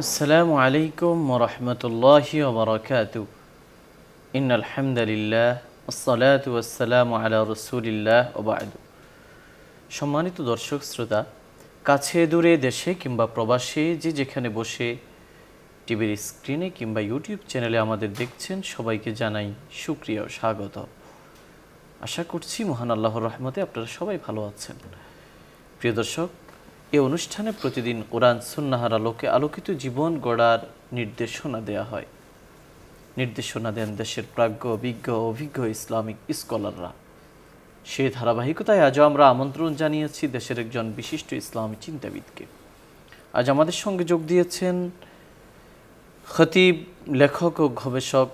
আসসালামু আলাইকুম ওয়া রাহমাতুল্লাহি ওয়া বারাকাতুহু ইন্নাল হামদুলিল্লাহ ওয়াসসালাতু ওয়াসসালামু আলা রাসূলিল্লাহ ওয়া বা'দু। সম্মানিত দর্শক শ্রোতা, কাছে দূরে দেশে কিংবা প্রবাসে যে যেখানে বসে টিভির স্ক্রিনে কিংবা ইউটিউব চ্যানেলে আমাদের দেখছেন, সবাইকে জানাই শুকরিয়া ও স্বাগত। আশা করছি মহান আল্লাহর রহমতে আপনারা সবাই ভালো আছেন। প্রিয় দর্শক, এই অনুষ্ঠানে প্রতিদিন কোরআন সুন্নাহর আলোকে আলোকিত জীবন গড়ার নির্দেশনা দেয়া হয়। নির্দেশনা দেন দেশের প্রাজ্ঞ, বিজ্ঞ, অভিজ্ঞ ইসলামিক স্কলাররা। সেই ধারাবাহিকতায় আজও আমরা আমন্ত্রণ জানিয়েছি দেশের একজন বিশিষ্ট ইসলামী চিন্তাবিদকে। আজ আমাদের সঙ্গে যোগ দিয়েছেন খতিব, লেখক ও গবেষক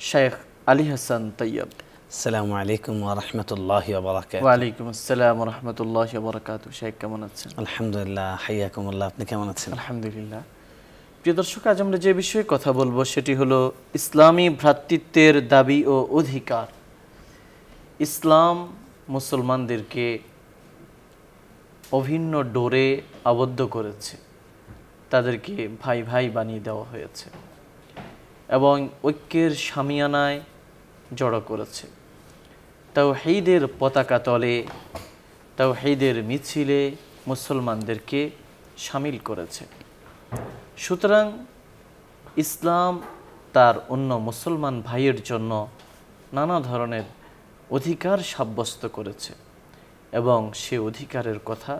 শেখ আলী হাসান তৈয়ব। আসসালামু আলাইকুম ওয়া রাহমাতুল্লাহি ওয়া বারাকাতুহু। ওয়া আলাইকুম আসসালাম ওয়া রাহমাতুল্লাহি ওয়া বারাকাতুহু। শেখ কেমন আছেন? আলহামদুলিল্লাহ, হাইয়াকুমুল্লাহ। আপনি কেমন আছেন? আলহামদুলিল্লাহ। প্রিয় দর্শক, আজ আমরা যে বিষয়ে কথা বলবো সেটি হলো ইসলামী ভ্রাতৃত্বের দাবি ও অধিকার। ইসলাম মুসলমানদেরকে অভিন্ন ডোরে আবদ্ধ করেছে, তাদেরকে ভাই ভাই বানিয়ে দেওয়া হয়েছে এবং ঐক্যের শামিয়ানায় জড়ো করেছে। তাওহীদের পতাকা তলে, তাওহীদের মিছিলে মুসলমানদেরকে শামিল করেছে। সুতরাং ইসলাম তার অন্য মুসলমান ভাইয়ের জন্য নানা ধরনের অধিকার সাব্যস্ত করেছে এবং সে অধিকারের কথা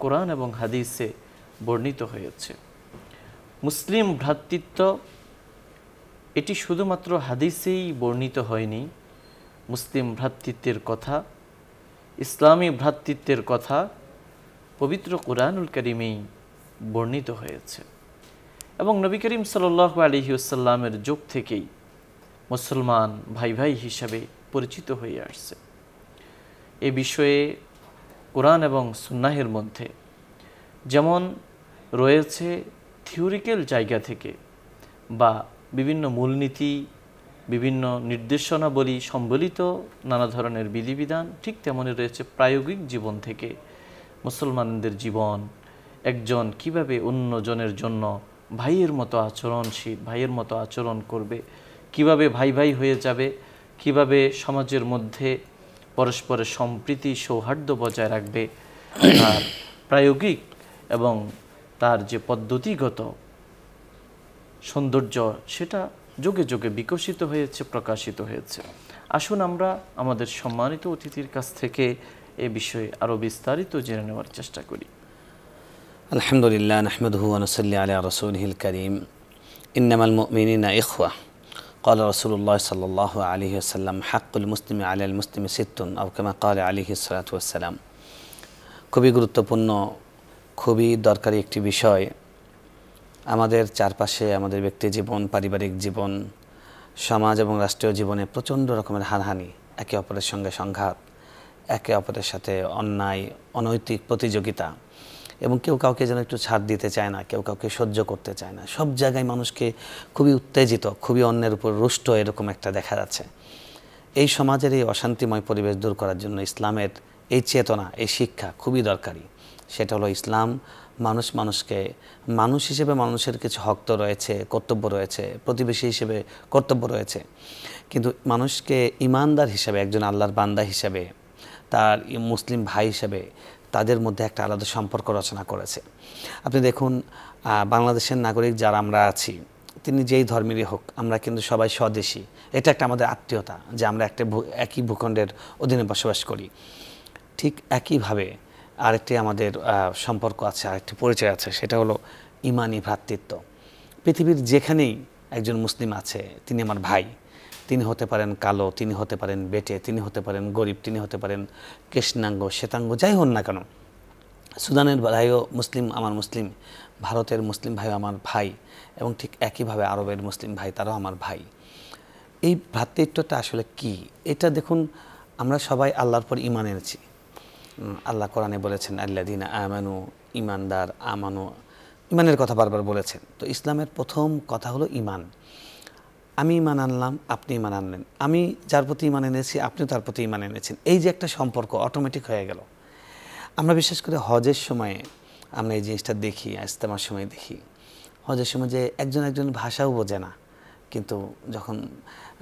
কোরআন এবং হাদিসে বর্ণিত হয়েছে। মুসলিম ভ্রাতৃত্ব এটি শুধুমাত্র হাদিসেই বর্ণিত হয়নি। মুসলিম ভ্রাতৃত্বের কথা, ইসলামী ভ্রাতৃত্বের কথা পবিত্র কোরআনুল কারীমেই বর্ণিত হয়েছে এবং নবী করিম সাল্লাল্লাহু আলাইহি ওয়াসাল্লামের যুগ থেকেই মুসলমান ভাই ভাই হিসাবে পরিচিত হয়ে আসছে। এ বিষয়ে কোরআন এবং সুন্নাহের মধ্যে যেমন রয়েছে থিওরিক্যাল জায়গা থেকে বা বিভিন্ন মূলনীতি, বিভিন্ন নির্দেশনাবলী সম্বলিত নানা ধরনের বিধিবিধান, ঠিক তেমনই রয়েছে প্রায়োগিক জীবন থেকে মুসলমানদের জীবন, একজন কিভাবে অন্যজনের জন্য ভাইয়ের মতো আচরণশীল, ভাইয়ের মতো আচরণ করবে, কিভাবে ভাই ভাই হয়ে যাবে, কিভাবে সমাজের মধ্যে পরস্পরের সম্প্রীতি সৌহার্দ্য বজায় রাখবে, তার প্রায়োগিক এবং তার যে পদ্ধতিগত সৌন্দর্য সেটা যুগে যুগে বিকশিত হয়েছে, প্রকাশিত হয়েছে। আসুন আমরা আমাদের সম্মানিত অতিথির কাছ থেকে এ বিষয়ে আরও বিস্তারিত জেনে নেওয়ার চেষ্টা করি। আলহামদুলিল্লাহ, নাহমাদুহু ওয়া নুসাল্লি আলা রাসূলিহিল কারীম। ইন্নামাল মুমিনুনা ইখওয়া। قال رسول الله صلى الله عليه وسلم حق المسلم على المسلم ست أو كما قال عليه الصلاة والسلام। খুবই গুরুত্বপূর্ণ, খুবই দরকারি একটি বিষয়। আমাদের চারপাশে আমাদের ব্যক্তি জীবন, পারিবারিক জীবন, সমাজ এবং রাষ্ট্রীয় জীবনে প্রচণ্ড রকমের হানাহানি, একে অপরের সঙ্গে সংঘাত, একে অপরের সাথে অন্যায়, অনৈতিক প্রতিযোগিতা এবং কেউ কাউকে যেন একটু ছাড় দিতে চায় না, কেউ কাউকে সহ্য করতে চায় না। সব জায়গায় মানুষকে খুবই উত্তেজিত, খুবই অন্যের উপর রুষ্ট এরকম একটা দেখা যাচ্ছে। এই সমাজের এই অশান্তিময় পরিবেশ দূর করার জন্য ইসলামের এই চেতনা, এই শিক্ষা খুবই দরকারি। সেটা হলো ইসলাম মানুষকে মানুষ হিসেবে মানুষের কিছু হক তো রয়েছে, কর্তব্য রয়েছে, প্রতিবেশী হিসেবে কর্তব্য রয়েছে, কিন্তু মানুষকে ইমানদার হিসেবে, একজন আল্লাহর বান্দা হিসেবে, তার মুসলিম ভাই হিসেবে তাদের মধ্যে একটা আলাদা সম্পর্ক রচনা করেছে। আপনি দেখুন, বাংলাদেশের নাগরিক যারা আমরা আছি, তিনি যেই ধর্মেরই হোক, আমরা কিন্তু সবাই স্বদেশী। এটা একটা আমাদের আত্মীয়তা যে আমরা একটা একই ভূখণ্ডের অধীনে বসবাস করি। ঠিক একইভাবে আরেকটি আমাদের সম্পর্ক আছে, আরেকটি পরিচয় আছে, সেটা হলো ইমানি ভ্রাতৃত্ব। পৃথিবীর যেখানেই একজন মুসলিম আছে, তিনি আমার ভাই। তিনি হতে পারেন কালো, তিনি হতে পারেন বেটে, তিনি হতে পারেন গরিব, তিনি হতে পারেন কৃষ্ণাঙ্গ, শ্বেতাঙ্গ, যাই হন না কেন। সুদানের ভাইও মুসলিম, আমার মুসলিম। ভারতের মুসলিম ভাইও আমার ভাই এবং ঠিক একইভাবে আরবের মুসলিম ভাই, তারাও আমার ভাই। এই ভ্রাতৃত্বটা আসলে কি? এটা দেখুন, আমরা সবাই আল্লাহর পর ঈমান এনেছি। আল্লাহ কোরআনে বলেছেন আল্লাযীনা আমানু, ঈমানদার, আমানু, ঈমানের কথা বারবার বলেছেন। তো ইসলামের প্রথম কথা হলো ঈমান। আমি ঈমান আনলাম, আপনি ঈমান আনলেন, আমি যার প্রতি ঈমান এনেছি আপনিও তার প্রতি ঈমান এনেছেন। এই যে একটা সম্পর্ক অটোমেটিক হয়ে গেল। আমরা বিশেষ করে হজের সময়ে আমরা এই জিনিসটা দেখি, ইজতেমার সময় দেখি। হজের সময় যে একজন ভাষাও বোঝে না, কিন্তু যখন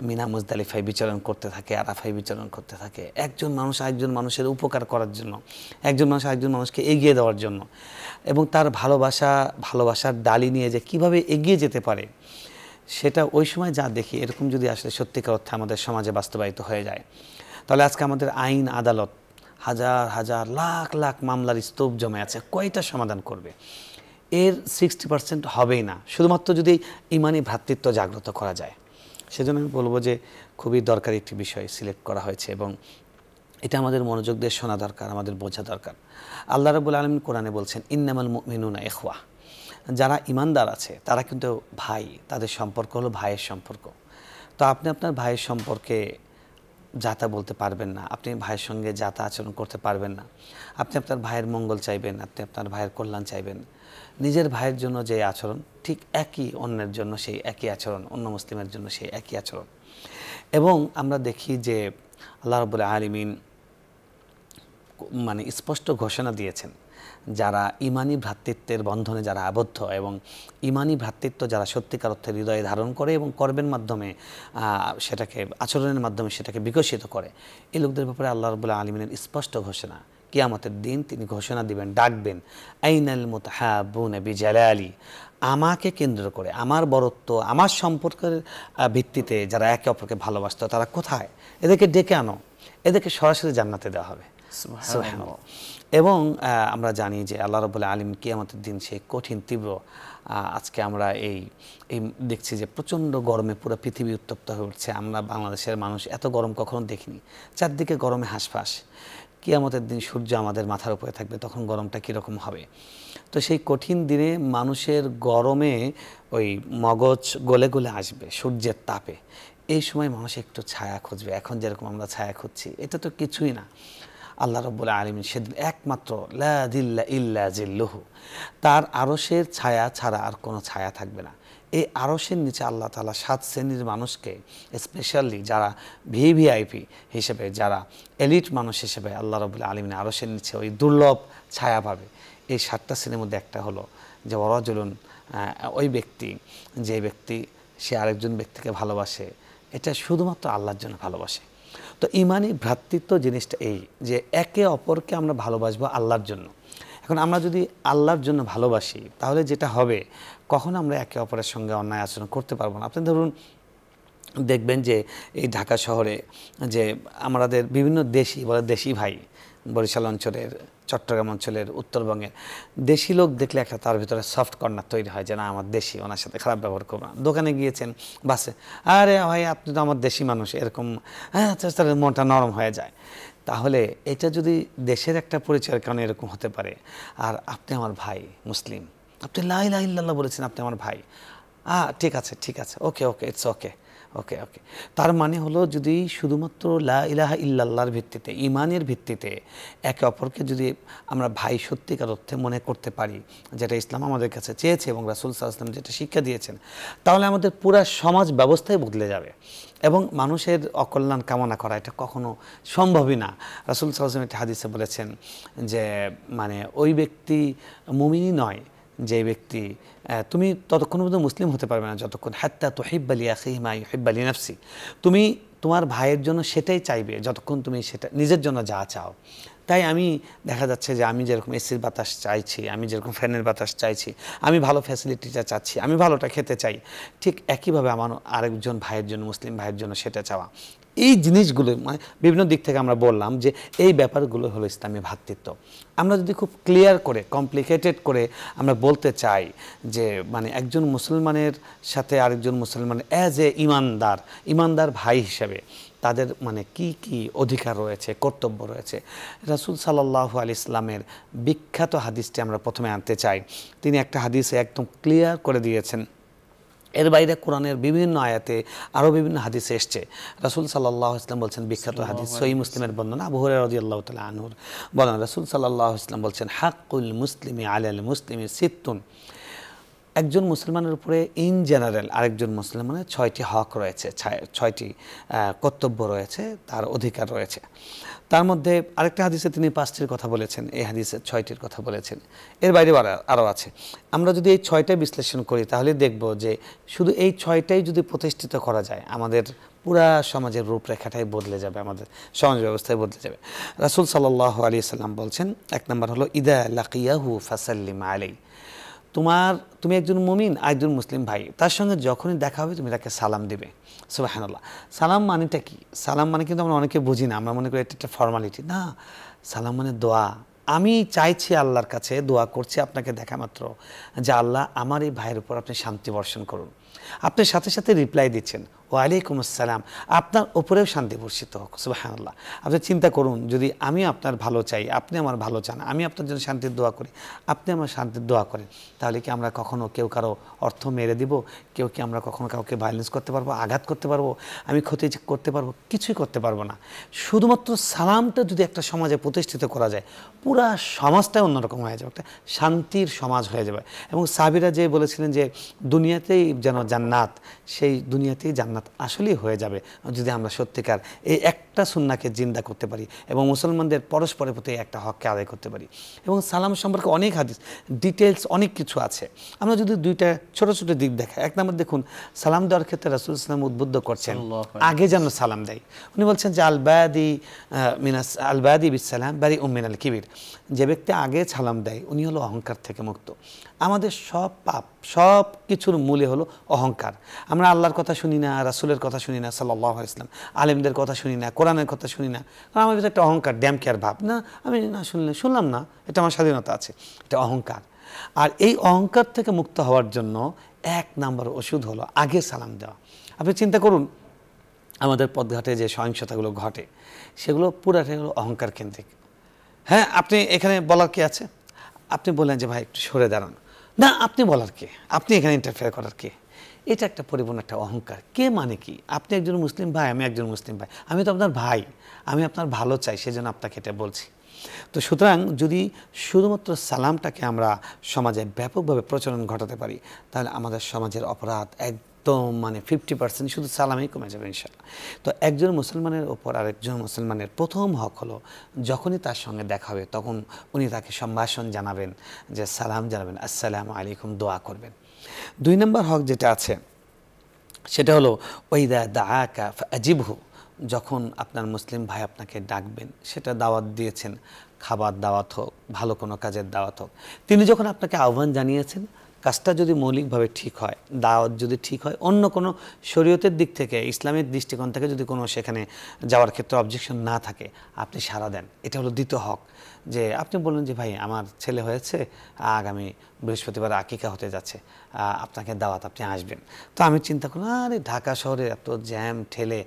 মিনা মুজদালিফায় বিচরণ করতে থাকে, আরাফায় বিচরণ করতে থাকে, একজন মানুষ আরেকজন মানুষের উপকার করার জন্য, একজন মানুষ আরেকজন মানুষকে এগিয়ে দেওয়ার জন্য, এবং তার ভালোবাসার ডালি নিয়ে যে কিভাবে এগিয়ে যেতে পারে, সেটা ওই সময় যা দেখি, এরকম যদি আসলে সত্যিকার অর্থে আমাদের সমাজে বাস্তবায়িত হয়ে যায়, তাহলে আজকে আমাদের আইন আদালত হাজার হাজার লাখ লাখ মামলার স্তূপ জমে আছে, কয়টা সমাধান করবে? এর 60% হবেই না, শুধুমাত্র যদি ইমানি ভ্রাতৃত্ব জাগ্রত করা যায়। সেজন্য আমি বলবো যে খুবই দরকারি একটি বিষয় সিলেক্ট করা হয়েছে, এবং এটা আমাদের মনোযোগ দিয়ে শোনা দরকার, আমাদের বোঝা দরকার। আল্লাহ রাব্বুল আলামিন কোরআনে বলছেন, ইন্নামাল মুমিনুনা ইখওয়া, যারা ইমানদার আছে তারা কিন্তু ভাই, তাদের সম্পর্ক হলো ভাইয়ের সম্পর্ক। তো আপনি আপনার ভাইয়ের সম্পর্কে যাতা বলতে পারবেন না, আপনি ভাইয়ের সঙ্গে যাতা আচরণ করতে পারবেন না, আপনি আপনার ভাইয়ের মঙ্গল চাইবেন, আপনি আপনার ভাইয়ের কল্যাণ চাইবেন। নিজের ভাইয়ের জন্য যে আচরণ, ঠিক একই অন্যের জন্য সেই একই আচরণ, অন্য মুসলিমের জন্য সেই একই আচরণ। এবং আমরা দেখি যে আল্লাহ রাব্বুল আলামিন মানে স্পষ্ট ঘোষণা দিয়েছেন, যারা ইমানি ভ্রাতৃত্বের বন্ধনে যারা আবদ্ধ এবং ইমানি ভ্রাতৃত্ব যারা সত্যিকার অর্থে হৃদয়ে ধারণ করে এবং কর্মের মাধ্যমে সেটাকে আচরণের মাধ্যমে সেটাকে বিকশিত করে, এই লোকদের ব্যাপারে আল্লাহ রাব্বুল আলামিনের স্পষ্ট ঘোষণা। কিয়ামতের দিন তিনি ঘোষণা দিবেন, ডাকবেন, আইনাল মুতাহাব্বুনা বিজালালি, আমাকে কেন্দ্র করে, আমার বরত্ব, আমার সম্পর্কের ভিত্তিতে যারা একে অপরকে ভালোবাসত তারা কোথায়? এদেরকে ডেকে আনো, এদেরকে সরাসরি জান্নাতে দেওয়া হবে। সুবহানাল্লাহ। এবং আমরা জানি যে আল্লাহ রাব্বুল আলামিন কিয়ামতের দিন সেই কঠিন তীব্র, আজকে আমরা এই দেখছি যে প্রচণ্ড গরমে পুরো পৃথিবী উত্তপ্ত হয়ে উঠছে। আমরা বাংলাদেশের মানুষ এত গরম কখনো দেখিনি, চারদিকে গরমে হাঁসফাঁস। কিয়ামতের দিন সূর্য আমাদের মাথার উপরে থাকবে, তখন গরমটা কীরকম হবে? তো সেই কঠিন দিনে মানুষের গরমে ওই মগজ গলে গলে আসবে সূর্যের তাপে। এই সময় মানুষ একটু ছায়া খুঁজবে, এখন যেরকম আমরা ছায়া খুঁজছি, এটা তো কিছুই না। আল্লাহ রাব্বুল আলামিন সেদিন একমাত্র লা যিল্লা ইল্লা যিল্লুহু, তার আরশের ছায়া ছাড়া আর কোনো ছায়া থাকবে না। এই আরশের নিচে আল্লাহ তাআলা 7 শ্রেণীর মানুষকে, স্পেশালি যারা ভিভিআইপি হিসেবে, যারা এলিট মানুষ হিসেবে আল্লাহ রাব্বুল আলামিন আরশের নিচে ওই দুর্লভ ছায়া পাবে। এই 7টা শ্রেণীর মধ্যে একটা হলো যে ওয়ারাজুলুন, ওই ব্যক্তি, যে ব্যক্তি সে আরেকজন ব্যক্তিকে ভালোবাসে, এটা শুধুমাত্র আল্লাহর জন্য ভালোবাসে। তো ইমানি ভ্রাতৃত্ব জিনিসটা এই যে একে অপরকে আমরা ভালোবাসবো আল্লাহর জন্য। এখন আমরা যদি আল্লাহর জন্য ভালোবাসি, তাহলে যেটা হবে, কখনো আমরা একে অপরের সঙ্গে অন্যায় আচরণ করতে পারবো না। আপনি ধরুন দেখবেন যে এই ঢাকা শহরে যে আমাদের বিভিন্ন দেশি বলে, দেশি ভাই, বরিশাল অঞ্চলের, চট্টগ্রাম অঞ্চলের, উত্তরবঙ্গের দেশি লোক দেখলে একটা তার ভিতরে সফট কর্নার তৈরি হয় যে না, আমার দেশি, ওনার সাথে খারাপ ব্যবহার করবো না। দোকানে গিয়েছেন, বাসে, আরে ভাই আপনি তো আমার দেশি মানুষ, এরকম, হ্যাঁ, তার মনটা নরম হয়ে যায়। তাহলে এটা যদি দেশের একটা পরিচয়ের কারণে এরকম হতে পারে, আর আপনি আমার ভাই মুসলিম, আপনি লা ইলাহা ইল্লাল্লাহ বলেছেন, আপনি আমার ভাই, ঠিক আছে, ঠিক আছে, ওকে ওকে, ইটস ওকে, ওকে ওকে। তার মানে হলো, যদি শুধুমাত্র লা ইলাহা ইল্লাল্লাহর ভিত্তিতে, ইমানের ভিত্তিতে একে অপরকে যদি আমরা ভাই সত্যিকার অর্থে মনে করতে পারি, যেটা ইসলাম আমাদের কাছে চেয়েছে এবং রাসূল সাল্লাল্লাহু আলাইহি ওয়াসাল্লাম যেটা শিক্ষা দিয়েছেন, তাহলে আমাদের পুরা সমাজ ব্যবস্থাই বদলে যাবে। এবং মানুষের অকল্যাণ কামনা করা এটা কখনো সম্ভবই না। রাসূল সাল্লাল্লাহু আলাইহি ওয়াসাল্লাম একটা হাদিসে বলেছেন যে মানে ওই ব্যক্তি মুমিনই নয় যে ব্যক্তি, তুমি ততক্ষণ পর্যন্ত মুসলিম হতে পারবে না যতক্ষণ হাত্তা তুহিব্বা লিআখিহি মা ইউহিব্বু লিনাফসি, তুমি তোমার ভাইয়ের জন্য সেটাই চাইবে যতক্ষণ তুমি সেটা নিজের জন্য যা চাও। তাই আমি দেখা যাচ্ছে যে আমি যেরকম এসির বাতাস চাইছি, আমি যেরকম ফ্যানের বাতাস চাইছি, আমি ভালো ফ্যাসিলিটিটা চাচ্ছি, আমি ভালোটা খেতে চাই, ঠিক একইভাবে আমার আরেকজন ভাইয়ের জন্য, মুসলিম ভাইয়ের জন্য সেটা চাওয়া। এই জিনিসগুলো মানে বিভিন্ন দিক থেকে আমরা বললাম যে এই ব্যাপারগুলো হলো ইসলামী ভ্রাতৃত্ব। আমরা যদি খুব ক্লিয়ার করে, কমপ্লিকেটেড করে আমরা বলতে চাই যে মানে একজন মুসলমানের সাথে আরেকজন মুসলমানের অ্যাজ এ ইমানদার ভাই হিসেবে তাদের মানে কি কি অধিকার রয়েছে, কর্তব্য রয়েছে, রাসূল সাল্লাল্লাহু আলাইহি ইসলামের বিখ্যাত হাদিসটি আমরা প্রথমে আনতে চাই। তিনি একটা হাদিসে একদম ক্লিয়ার করে দিয়েছেন। এর বাইরে কোরআনের বিভিন্ন আয়াতে আরও বিভিন্ন হাদিসে এসছে। রাসূল সাল্লাল্লাহু আলাইহি ওয়াসাল্লাম বলছেন, বিখ্যাত হাদিস সহিহ মুসলিমের বর্ণনা, আবু হুরায়রা রাদিয়াল্লাহু তাআলা আনহুর বলেন, রাসূল সাল্লাল্লাহু আলাইহি ওয়াসাল্লাম বলছেন, হাক্কুল মুসলিমি আলাল মুসলিমি সিত্তুন, একজন মুসলমানের উপরে ইন জেনারেল আরেকজন মুসলমানের 6টি হক রয়েছে, 6টি কর্তব্য রয়েছে, তার অধিকার রয়েছে। তার মধ্যে আরেকটা হাদিসে তিনি 5টির কথা বলেছেন, এই হাদিসে 6টির কথা বলেছেন, এর বাইরে আরও আছে। আমরা যদি এই 6টাই বিশ্লেষণ করি তাহলে দেখব যে শুধু এই 6টাই যদি প্রতিষ্ঠিত করা যায় আমাদের পুরা সমাজের রূপরেখাটাই বদলে যাবে, আমাদের সমাজ ব্যবস্থায় বদলে যাবে। রাসূল সাল্লাল্লাহু আলাইহি সাল্লাম বলছেন, 1 নম্বর হলো ইদা লাকিয়াহু ফাসাল্লিম আলাইহি, তুমি একজন মুমিন একজন মুসলিম ভাই, তার সঙ্গে যখনই দেখা হবে তুমি তাকে সালাম দিবে। সুবহানাল্লাহ। সালাম মানেটা কি? সালাম মানে কিন্তু আমরা অনেকে বুঝি না, আমরা মনে করি এটা একটা ফর্মালিটি। না, সালাম মানে দোয়া। আমি চাইছি আল্লাহর কাছে, দোয়া করছি আপনাকে দেখা মাত্র, যে আল্লাহ আমার এই ভাইয়ের উপর আপনি শান্তি বর্ষণ করুন। আপনি সাথে সাথে রিপ্লাই দিচ্ছেন ওয়ালাইকুম আসসালাম, আপনার উপরেও শান্তি বর্ষিত হোক। সুবহানাল্লাহ। আপনি চিন্তা করুন, যদি আমি আপনার ভালো চাই, আপনি আমার ভালো চান, আমি আপনার জন্য শান্তির দোয়া করি, আপনি আমার শান্তির দোয়া করেন, তাহলে কি আমরা কখনো কেউ কারো অর্থ মেরে দিব? কেউ কি আমরা কখনো কাউকে ভায়োলেন্স করতে পারবো, আঘাত করতে পারবো, আমি ক্ষতি করতে পারবো? কিছুই করতে পারবো না। শুধুমাত্র সালামটা যদি একটা সমাজে প্রতিষ্ঠিত করা যায়, পুরা সমাজটাই অন্যরকম হয়ে যাবে, একটা শান্তির সমাজ হয়ে যাবে। এবং সাহাবীরা যে বলেছিলেন যে দুনিয়াতেই যেন জান্নাত, সেই দুনিয়াতেই জান্নাত আসলেই হয়ে যাবে যদি আমরা সত্যিকার এই একটা সুন্নাহকে জিন্দা করতে পারি এবং মুসলমানদের পরস্পরের প্রতি একটা হককে আদায় করতে পারি। এবং সালাম সম্পর্কে অনেক হাদিস, ডিটেলস অনেক কিছু আছে। আমরা যদি দুইটা ছোট ছোট দিক দেখাই, 1 নম্বর দেখুন, সালাম দেওয়ার ক্ষেত্রে রাসূল সাল্লাল্লাহু আলাইহি ওয়াসাল্লাম উদ্বুদ্ধ করছেন আগে যেন সালাম দেয়। উনি বলছেন যে আলবাদি বিসালাম বারিউম মিনাল কিবির, যে ব্যক্তি আগে সালাম দেয় উনি হলো অহংকার থেকে মুক্ত। আমাদের সব পাপ, সব কিছুর মূলে হলো অহংকার। আমরা আল্লাহর কথা শুনি না, রাসূলের কথা শুনি না সাল্লাল্লাহু আলাইহি ওয়াসাল্লাম, আলেমদের কথা শুনি না, কোরআনের কথা শুনি না, কারণ আমাদের একটা অহংকার, ড্যাম কেয়ার ভাব, না আমি না শুনলাম না, এটা আমার স্বাধীনতা আছে, এটা অহংকার। আর এই অহংকার থেকে মুক্ত হওয়ার জন্য 1 নম্বর ওষুধ হলো আগে সালাম দেওয়া। আপনি চিন্তা করুন, আমাদের পথঘাটে যে সহিংসতাগুলো ঘটে সেগুলো পুরাটাই হলো অহংকার কেন্দ্রিক। হ্যাঁ, আপনি এখানে বলার কি আছে? আপনি বললেন যে ভাই একটু সরে দাঁড়ান, না আপনি বলার কে, আপনি এখানে ইন্টারফেয়ার করার কে? এটা একটা পরিপূর্ণ একটা অহংকার। কে মানে কি? আপনি একজন মুসলিম ভাই, আমি একজন মুসলিম ভাই, আমি তো আপনার ভাই, আমি আপনার ভালো চাই, সেজন্য আপনাকে এটা বলছি। তো সুতরাং যদি শুধুমাত্র সালামটাকে আমরা সমাজে ব্যাপকভাবে প্রচলন ঘটাতে পারি, তাহলে আমাদের সমাজের অপরাধ একদম মানে 50% শুধু সালামেই কমে যাবে ইনশাআল্লাহ। তো একজন মুসলমানের ওপর আরেকজন মুসলমানের প্রথম হক হলো, যখনই তার সঙ্গে দেখা হবে তখন উনি তাকে সম্ভাষণ জানাবেন, যে সালাম জানাবেন, আসসালামু আলাইকুম, দোয়া করবেন। 2 নম্বর হক যেটা আছে সেটা হলো ওয়াইদা দাআকা ফাআজিবহু, যখন আপনার মুসলিম ভাই আপনাকে ডাকবেন, সেটা দাওয়াত দিয়েছেন, খাবার দাওয়াত হোক, ভালো কোনো কাজের দাওয়াত হোক, তিনি যখন আপনাকে আহ্বান জানিয়েছেন, কাজটা যদি মৌলিকভাবে ঠিক হয়, দাওয়াত যদি ঠিক হয়, অন্য কোনো শরীয়তের দিক থেকে, ইসলামের দৃষ্টিকোণ থেকে যদি কোনো সেখানে যাওয়ার ক্ষেত্রে অবজেকশন না থাকে, আপনি সাড়া দেন। এটা হলো দ্বিতীয় হক। যে আপনি বললেন যে ভাই আমার ছেলে হয়েছে, আগামী বৃহস্পতিবার আকিকা হতে যাচ্ছে, আপনাকে দাওয়াত, আপনি আসবেন। তো আমি চিন্তা করলাম, আরে ঢাকা শহরে এত জ্যাম ঠেলে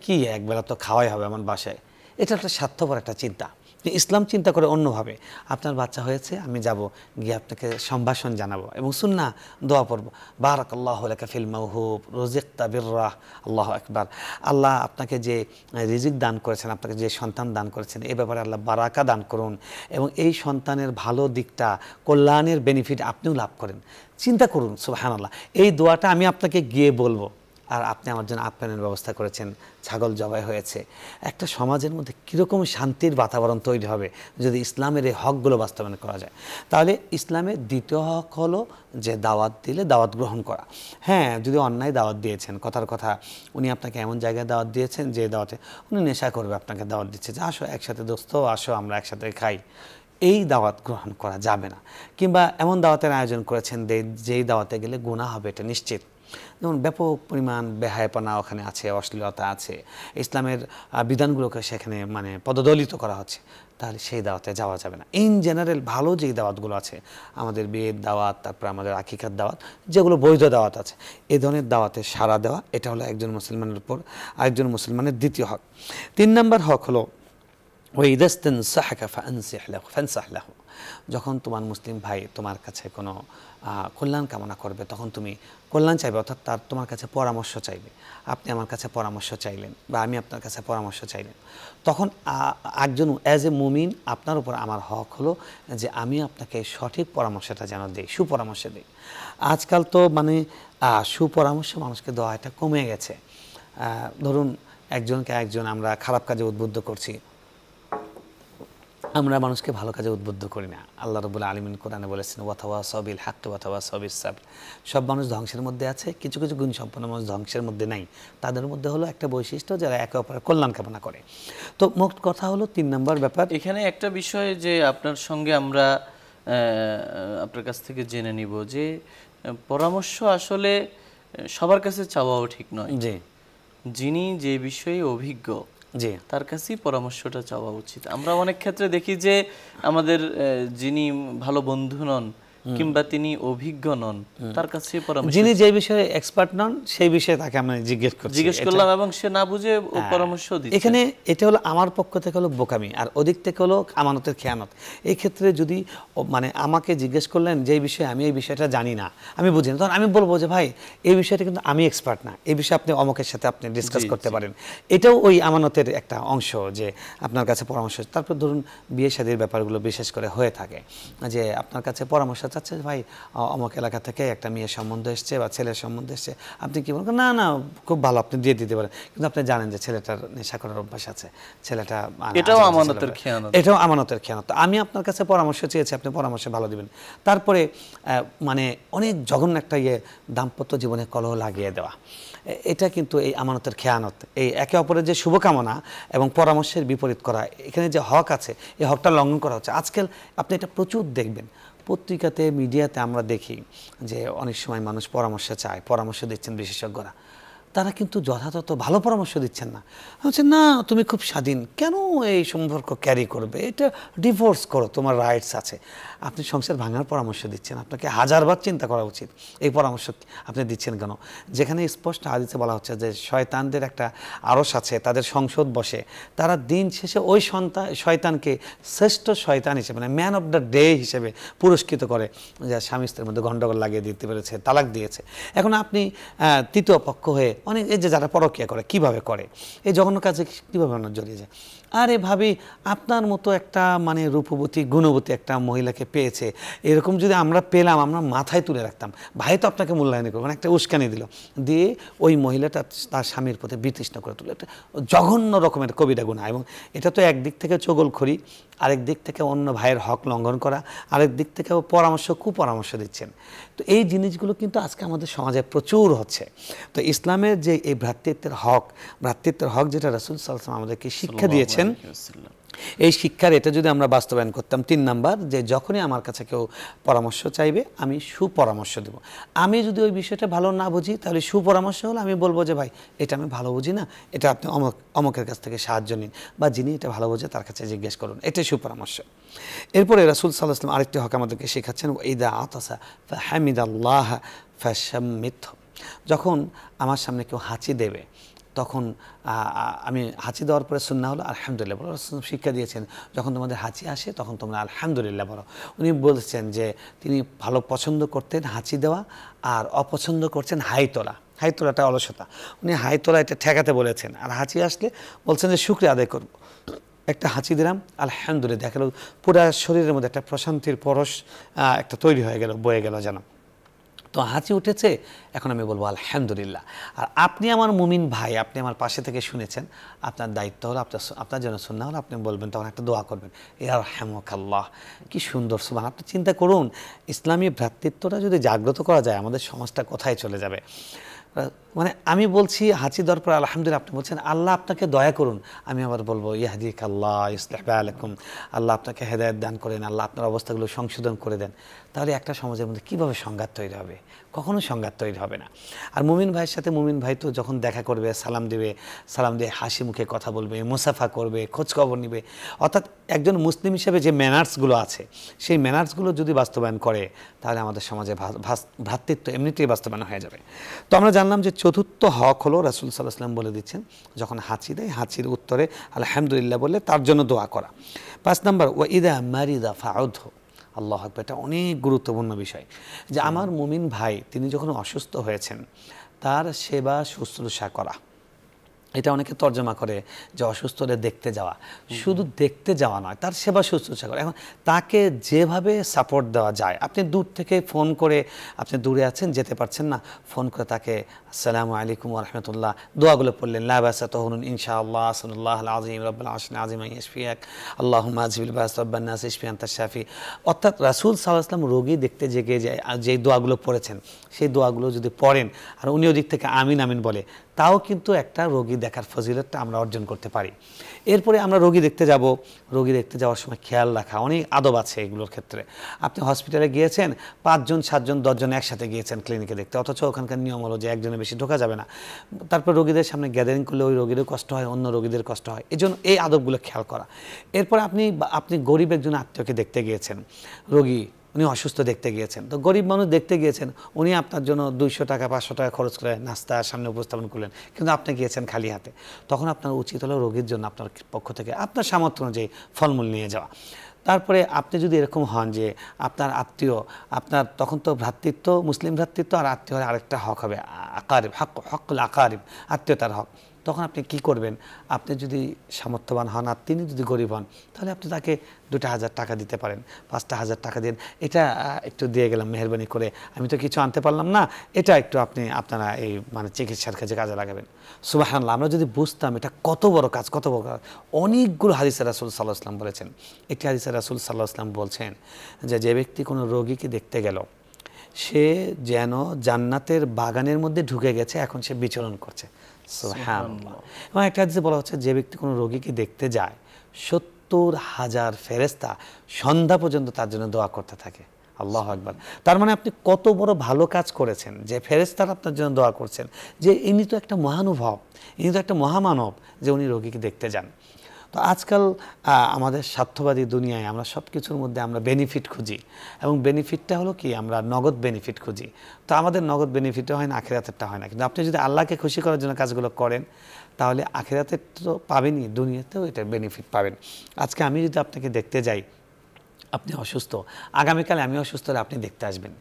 কি একবেলা তো খাওয়াই হবে আমার বাসায়। এটা একটা স্বার্থপর একটা চিন্তা। ইসলাম চিন্তা করে অন্যভাবে, আপনার বাচ্চা হয়েছে, আমি যাব, গিয়ে আপনাকে সম্ভাষণ জানাবো এবং সুন্নাহ দোয়া পড়ব, বারাকাল্লাহু লাকা ফিল মাওহুব রুজিকতা বিররাহ, আল্লাহু আকবার। আল্লাহ আপনাকে যে রিজিক দান করেছেন, আপনাকে যে সন্তান দান করেছেন, এই ব্যাপারে আল্লাহ বারাকা দান করুন এবং এই সন্তানের ভালো দিকটা, কল্যাণের বেনিফিট আপনিও লাভ করেন। চিন্তা করুন, সুবহানাল্লাহ, এই দোয়াটা আমি আপনাকে গিয়ে বলবো, আর আপনি আমার জন্য আপ্যায়নের ব্যবস্থা করেছেন, ছাগল জবাই হয়েছে। একটা সমাজের মধ্যে কীরকম শান্তির বাতাবরণ তৈরি হবে যদি ইসলামের এই হকগুলো বাস্তবায়ন করা যায়। তাহলে ইসলামের দ্বিতীয় হক হলো যে দাওয়াত দিলে দাওয়াত গ্রহণ করা। হ্যাঁ, যদি অন্যায় দাওয়াত দিয়েছেন, কথার কথা উনি আপনাকে এমন জায়গায় দাওয়াত দিয়েছেন যে দাওয়াতে উনি নেশা করবে, আপনাকে দাওয়াত দিচ্ছে যে আসো একসাথে দোস্ত, আসো আমরা একসাথে খাই, এই দাওয়াত গ্রহণ করা যাবে না। কিংবা এমন দাওয়াতের আয়োজন করেছেন যেই দাওয়াতে গেলে গুনাহ হবে, এটা নিশ্চিত। যেমন ব্যাপক পরিমাণ বেহায়াপনা ওখানে আছে, অশ্লীলতা আছে, ইসলামের বিধানগুলোকে সেখানে মানে পদদলিত করা হচ্ছে, তাহলে সেই দাওয়াতে যাওয়া যাবে না। ইন জেনারেল ভালো যেই দাওয়াতগুলো আছে, আমাদের বিয়ের দাওয়াত, তারপর আমাদের আকিকার দাওয়াত, যেগুলো বৈধ দাওয়াত আছে, এই ধরনের দাওয়াতে সাড়া দেওয়া, এটা হলো একজন মুসলমানের উপর আরেকজন মুসলমানের দ্বিতীয় হক। 3 নম্বর হক হলো ওয়াইদাস্তানসাহাকা ফানসাহ লাহু, যখন তোমার মুসলিম ভাই তোমার কাছে কোনো কল্যাণ কামনা করবে, তখন তুমি কল্যাণ চাইবে, অর্থাৎ তার তোমার কাছে পরামর্শ চাইবে। আপনি আমার কাছে পরামর্শ চাইলেন বা আমি আপনার কাছে পরামর্শ চাইলেন, তখন একজন অ্যাজ এ মুমিন আপনার উপর আমার হক হলো যে আমি আপনাকে সঠিক পরামর্শটা যেন দেই, সুপরামর্শ দিই। আজকাল তো মানে সুপরামর্শ মানুষকে দেওয়া এটা কমে গেছে। ধরুন একজনকে একজন আমরা খারাপ কাজে উদ্বুদ্ধ করছি, আমরা মানুষকে ভালো কাজে উদ্বুদ্ধ করি না। আল্লাহ রাব্বুল আলামিন কোরআনে বলেছেন ওয়াতাওয়াসাউ বিল হাক্কি ওয়াতাওয়াসাউ বিস সাবর। সব মানুষ ধ্বংসের মধ্যে আছে, কিছু কিছু গুণ সম্পন্ন মানুষ ধ্বংসের মধ্যে নাই। তাদের মধ্যে হলো একটা বৈশিষ্ট্য, যারা একে অপরের কল্যাণ কামনা করে। তো মোট কথা হলো 3 নম্বর ব্যাপার। এখানে একটা বিষয় যে আপনার সঙ্গে আমরা আপনার কাছ থেকে জেনে নিব যে পরামর্শ আসলে সবার কাছে চাওয়াও ঠিক নয়। জি, যিনি যে বিষয়ে অভিজ্ঞ জি, তার কাছেই পরামর্শটা চাওয়া উচিত। আমরা অনেক ক্ষেত্রে দেখি যে আমাদের যিনি ভালো বন্ধু নন কিংবা তিনি অভিজ্ঞ নন, তার কাছে পরামর্শ, যিনি যে বিষয়ে এক্সপার্ট নন সেই বিষয়ে তাকে আমি জিজ্ঞেস করলাম এবং সে না বুঝে পরামর্শ দিচ্ছে। এখানে এটা হলো আমার পক্ষ থেকে হলো বোকামি, আর ওদিক থেকে হলো আমানতের খেয়ানত। এই ক্ষেত্রে যদি মানে আমাকে জিজ্ঞেস করলেন যে বিষয়ে আমি এই বিষয়টা জানি না, আমি বুঝি না, তখন আমি বলবো যে ভাই এই বিষয়টা কিন্তু আমি এক্সপার্ট না, এই বিষয়ে আপনি অমকের সাথে আপনি ডিসকাস করতে পারেন। এটাও ওই আমানতের একটা অংশ যে আপনার কাছে পরামর্শ। তারপর ধরুন বিয়ে শাদীর ব্যাপারগুলো বিশেষ করে হয়ে থাকে যে আপনার কাছে পরামর্শ চাচ্ছে, ভাই অমক এলাকা থেকে একটা মেয়ের সম্বন্ধ এসছে বা ছেলের সম্বন্ধ এসছে, আপনি কি বলেন? না না, খুব ভালো, আপনি দিয়ে দিতে পারেন, কিন্তু আপনি জানেন যে ছেলেটার নেশা করার অভ্যাস আছে, ছেলেটা এটাও আমানতের খেয়ানত। এটাও আমানতের খেয়ানত। আমি আপনার কাছে পরামর্শ চেয়েছি, আপনি পরামর্শ ভালো দিবেন। তারপরে মানে অনেক জঘন্য একটা দাম্পত্য জীবনে কলহ লাগিয়ে দেওয়া, এটা কিন্তু এই আমানতের খেয়ানত। এই একে অপরের যে শুভকামনা এবং পরামর্শের বিপরীত করা, এখানে যে হক আছে এই হকটা লঙ্ঘন করা হচ্ছে। আজকাল আপনি এটা প্রচুর দেখবেন, পত্রিকাতে মিডিয়াতে আমরা দেখি যে অনেক সময় মানুষ পরামর্শ চায়, পরামর্শ দিচ্ছেন বিশেষজ্ঞরা, তারা কিন্তু যথাযথ ভালো পরামর্শ দিচ্ছেন না। হচ্ছে না তুমি খুব স্বাধীন, কেন এই সম্পর্ক ক্যারি করবে, এটা ডিভোর্স করো, তোমার রাইটস আছে। আপনি সংসার ভাঙার পরামর্শ দিচ্ছেন, আপনাকে হাজারবার চিন্তা করা উচিত এই পরামর্শ আপনি দিচ্ছেন কেন। যেখানে স্পষ্ট হাদিসে বলা হচ্ছে যে শয়তানদের একটা আরশ আছে, তাদের সংসদ বসে, তারা দিন শেষে ওই শয়তানকে শ্রেষ্ঠ শয়তান হিসেবে মানে ম্যান অফ দ্য ডে হিসেবে পুরস্কৃত করে, যা স্বামী স্ত্রীর মধ্যে গণ্ডগোল লাগিয়ে দিতে পেরেছে, তালাক দিয়েছে। এখন আপনি তৃতীয় পক্ষ হয়ে অনেক এই যে যারা পরকীয়া করে কিভাবে করে, এই জঘন্য কাজে কীভাবে মানুষ জড়িয়ে যায়। আরে ভাবি, আপনার মতো একটা মানে রূপবতী গুণবতী একটা মহিলাকে পেয়েছে, এরকম যদি আমরা পেলাম আমরা মাথায় তুলে রাখতাম। ভাই তো আপনাকে মূল্যায়ন করবে না, একটা উস্কানি দিল, দিয়ে ওই মহিলাটা তার স্বামীর প্রতি বিতৃষ্ণা করে তুলে, এটা জঘন্য রকমের কবিরা গুনাহ। এবং এটা তো একদিক থেকে চগলখড়ি, আরেক দিক থেকে অন্য ভাইয়ের হক লঙ্ঘন করা, আরেক দিক থেকে কুপরামর্শ দিচ্ছেন। তো এই জিনিসগুলো কিন্তু আজকে আমাদের সমাজে প্রচুর হচ্ছে। তো ইসলামের যে এই ভ্রাতৃত্বের হক যেটা রাসূল সাল্লাল্লাহু আলাইহি ওয়াসাল্লাম আমাদেরকে শিক্ষা দিয়েছেন, এই শিক্ষার এটা যদি আমরা বাস্তবায়ন করতাম, 3 নাম্বার, যে যখনই আমার কাছে কেউ পরামর্শ চাইবে আমি সুপরামর্শ দেব। আমি যদি ওই বিষয়টা ভালো না বুঝি তাহলে সুপরামর্শ হলো আমি বলবো যে ভাই এটা আমি ভালো বুঝি না, এটা আপনি অমকের কাছ থেকে সাহায্য নিন, বা যিনি এটা ভালো বোঝে তার কাছে জিজ্ঞেস করুন, এটাই সুপরামর্শ। এরপরে রাসূল সাল্লাল্লাহু আলাইহি ওয়াসাল্লাম আরেকটি হক আমাদেরকে শেখাচ্ছেন, ইদা আতাসা ফাহামিদাল্লাহ ফাশাম্মিতহু। যখন আমার সামনে কেউ হাঁচি দেবে তখন আমি হাঁচি দেওয়ার পরে সুন্নাহ হলো আলহামদুলিল্লাহ বলো। শিক্ষা দিয়েছেন যখন তোমাদের হাঁচি আসে তখন তোমরা আলহামদুলিল্লাহ বলো। উনি বলছেন যে তিনি ভালো পছন্দ করতেন হাঁচি দেওয়া, আর অপছন্দ করছেন হাই তোলা। হাই তোলাটা অলসতা, উনি হাই তোলা এটা ঠেকাতে বলেছেন। আর হাঁচি আসলে বলছেন যে শুকরিয়া আদায় করব, একটা হাঁচি দিলাম আলহামদুলিল্লাহ, দেখা গেল পুরা শরীরের মধ্যে একটা প্রশান্তির পরশ একটা তৈরি হয়ে গেল, বয়ে গেল যেন। তো হাঁচি উঠেছে, এখন আমি বলবো আলহামদুলিল্লাহ। আর আপনি আমার মুমিন ভাই, আপনি আমার পাশে থেকে শুনেছেন, আপনার দায়িত্ব হলো আপনার জন্য সুন্নাহ হলো আপনি বলবেন, তখন একটা দোয়া করবেন, ইয়ারহামুকাল্লাহ। কি সুন্দর সুবহান। আপনি চিন্তা করুন, ইসলামী ভ্রাতৃত্বটা যদি জাগ্রত করা যায় আমাদের সমাজটা কোথায় চলে যাবে। মানে আমি বলছি হাঁচি দেওয়ার পর আলহামদুলিল্লাহ, আপনি বলছেন আল্লাহ আপনাকে দয়া করুন, আমি আবার বলবো ইয়াহদিক আল্লাহ ইসলাহ বালাকুম, আল্লাহ আপনাকে হেদায়েত দান করেন, আল্লাহ আপনার অবস্থাগুলো সংশোধন করে দেন। তাহলে একটা সমাজের মধ্যে কীভাবে সংঘাত তৈরি হবে? কখনো সংঘাত তৈরি হবে না। আর মুমিন ভাইয়ের সাথে মুমিন ভাই তো যখন দেখা করবে সালাম দেবে, সালাম দিয়ে হাসি মুখে কথা বলবে, মুসাফা করবে, খোঁজখবর নেবে। অর্থাৎ একজন মুসলিম হিসেবে যে ম্যানার্সগুলো আছে সেই ম্যানার্সগুলো যদি বাস্তবায়ন করে তাহলে আমাদের সমাজে ভ্রাতৃত্ব এমনিতেই বাস্তবায়ন হয়ে যাবে। তো আমরা জানলাম যে চতুর্থ হক হলো রাসূল সাল্লাল্লাহু আলাইহি ওয়াসাল্লাম বলে দিচ্ছেন, যখন হাঁচি দেয় হাঁচির উত্তরে আলহামদুলিল্লাহ বললে তার জন্য দোয়া করা। 5 নাম্বার, ওয়া ইদা মারিদা ফাউদহু, আল্লাহ আকবার, এটা অনেক গুরুত্বপূর্ণ বিষয় যে আমার মুমিন ভাই তিনি যখন অসুস্থ হয়েছেন তার সেবা শুশ্রূষা করা। এটা অনেকে তর্জমা করে যে অসুস্থ হলে দেখতে যাওয়া, শুধু দেখতে যাওয়া নয়, তার সেবা শুশ্রূষা করা। এখন তাকে যেভাবে সাপোর্ট দেওয়া যায়, আপনি দূর থেকে ফোন করে, আপনি দূরে আছেন যেতে পারছেন না, ফোন করে তাকে আসসালামু আলাইকুম ওয়া রাহমাতুল্লাহ দোয়াগুলো পড়লেন, লা বাসা তাহুনুন ইনশাআল্লাহ আসাদুল্লাহ আল আযীম রাব্বুল আরশিল আযীম ইয়াশফিয়াক আল্লাহুম্মা আযহিবিল বাস রাব্বান নাস ইশফি আনতা শাফি। অর্থাৎ রাসূল সাল্লাল্লাহু আলাইহি ওয়াসাল্লাম রোগী দেখতে যে দোয়াগুলো পড়েছেন সেই দোয়াগুলো যদি পড়েন আর উনি ওদিক থেকে আমিন আমিন বলে, তাও কিন্তু একটা রোগী দেখার ফজিলতটা আমরা অর্জন করতে পারি। এরপরে আমরা রোগী দেখতে যাব, রোগী দেখতে যাওয়ার সময় খেয়াল রাখা, অনেক আদব আছে এগুলোর ক্ষেত্রে। আপনি হসপিটালে গিয়েছেন, 5 জন 7 জন 10 জন একসাথে গিয়েছেন ক্লিনিকে দেখতে, অথচ ওখানকার নিয়ম হলো যে একজনের বেশি ঢোকা যাবে না। তারপর রোগীদের সামনে গ্যাদারিং করলে ওই রোগীরও কষ্ট হয়, অন্য রোগীদের কষ্ট হয়, এই জন্য এই আদবগুলো খেয়াল করা। এরপর আপনি গরিব একজন আত্মীয়কে দেখতে গিয়েছেন, রোগী উনি অসুস্থ দেখতে গিয়েছেন, তো গরিব মানুষ দেখতে গিয়েছেন, উনি আপনার জন্য 200 টাকা 500 টাকা খরচ করে নাস্তা সামনে উপস্থাপন করলেন, কিন্তু আপনি গিয়েছেন খালি হাতে। তখন আপনার উচিত হলো রোগীর জন্য আপনার পক্ষ থেকে আপনার সামর্থ্য অনুযায়ী ফলমূল নিয়ে যাওয়া। তারপরে আপনি যদি এরকম হন যে আপনার আত্মীয়, আপনার তখন তো ভ্রাতৃত্ব, মুসলিম ভ্রাতৃত্ব আর আত্মীয় আরেকটা হক হবে, আকারিব, হকুল আকারিব, আত্মীয়তার হক। তখন আপনি কি করবেন? আপনি যদি সামর্থ্যবান হন আর তিনি যদি গরিব হন, তাহলে আপনি তাকে 2,000 টাকা দিতে পারেন, 5,000 টাকা দিন, এটা একটু দিয়ে গেলাম মেহেরবানি করে, আমি তো কিছু আনতে পারলাম না, এটা একটু আপনারা এই মানে চিকিৎসার কাজে লাগাবেন। সুবহানাল্লাহ, আমরা যদি বুঝতাম এটা কত বড় কাজ, কত বড় কাজ। অনেকগুলো হাদিসে রাসূল সাল্লাল্লাহু আলাইহি ওয়াসাল্লাম বলেছেন। একটি হাদিসে রাসূল সাল্লাল্লাহু আলাইহি ওয়াসাল্লাম বলছেন যে ব্যক্তি কোনো রোগীকে দেখতে গেল, সে যেন জান্নাতের বাগানের মধ্যে ঢুকে গেছে, এখন সে বিচরণ করছে। সুবহানাল্লাহ। এবং একটা হাদিসে বলা হচ্ছে যে ব্যক্তি কোনো রোগীকে দেখতে যায় 70,000 ফেরেশতা সন্ধ্যা পর্যন্ত তার জন্য দোয়া করতে থাকে। আল্লাহু আকবার। তার মানে আপনি কত বড় ভালো কাজ করেছেন যে ফেরেশতারা আপনার জন্য দোয়া করছেন, যে ইনি তো একটা মহানুভব, ইনি তো একটা মহামানব যে উনি রোগীকে দেখতে যান। তো আজকাল আমাদের স্বার্থবাদী দুনিয়ায় আমরা সব কিছুর মধ্যে আমরা বেনিফিট খুঁজি, এবং বেনিফিটটা হলো কি, আমরা নগদ বেনিফিট খুঁজি। তো আমাদের নগদ বেনিফিটও হয় না, আখিরাতেরটা হয় না। কিন্তু আপনি যদি আল্লাহকে খুশি করার জন্য কাজগুলো করেন, তাহলে আখিরাতের তো পাবেনই, দুনিয়াতেও এটা বেনিফিট পাবেন। আজকে আমি যদি আপনাকে দেখতে যাই, আপনি অসুস্থ, আগামীকালে আমি অসুস্থ হলে আপনি দেখতে আসবেন,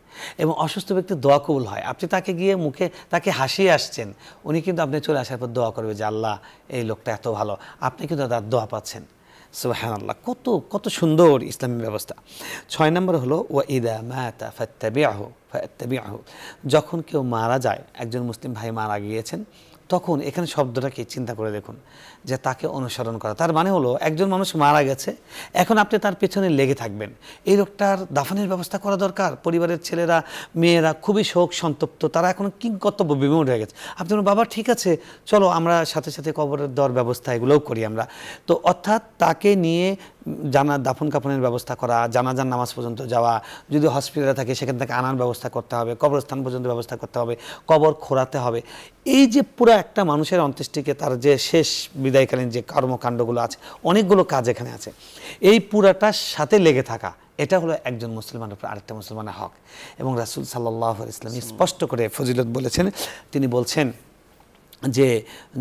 এবং অসুস্থ ব্যক্তির দোয়া কবুল হয়। আপনি তাকে গিয়ে মুখে তাকে হাসিয়ে আসছেন, উনি কিন্তু আপনি চলে আসার পর দোয়া করবে যে আল্লাহ এই লোকটা এত ভালো, আপনি কিন্তু তার দোয়া পাচ্ছেন। সুবহানাল্লাহ, কত কত সুন্দর ইসলামী ব্যবস্থা। 6 নম্বর হলো ওয়া ইদা মাতা ফাত্তাবি'হু, যখন কেউ মারা যায়, একজন মুসলিম ভাই মারা গিয়েছেন, তখন এখানে শব্দটাকে চিন্তা করে দেখুন যে তাকে অনুসরণ করা। তার মানে হলো একজন মানুষ মারা গেছে, এখন আপনি তার পেছনে লেগে থাকবেন, এই লোকটার দাফনের ব্যবস্থা করা দরকার। পরিবারের ছেলেরা মেয়েরা খুবই শোক সন্তপ্ত, তারা এখন কর্তব্য বিমূঢ় হয়ে গেছে। আপনি বলুন বাবা ঠিক আছে চলো আমরা সাথে সাথে কবরের দেওয়ার ব্যবস্থা এগুলোও করি আমরা। তো অর্থাৎ তাকে নিয়ে দাফন কাফনের ব্যবস্থা করা, জানাজার নামাজ পর্যন্ত যাওয়া, যদি হসপিটালে থাকে সেখান থেকে আনার ব্যবস্থা করতে হবে, কবরস্থান পর্যন্ত ব্যবস্থা করতে হবে, কবর খোঁড়াতে হবে। এই যে পুরো একটা মানুষের অন্ত্যেষ্টিকে তার যে শেষ বিদায়কালীন যে কর্মকাণ্ডগুলো আছে, অনেকগুলো কাজ এখানে আছে, এই পুরাটার সাথে লেগে থাকা, এটা হলো একজন মুসলমানের উপর আরেকটা মুসলমানের হক। এবং রাসূল সাল্লাল্লাহু আলাইহি ওয়াসাল্লাম স্পষ্ট করে ফজিলত বলেছেন, তিনি বলছেন যে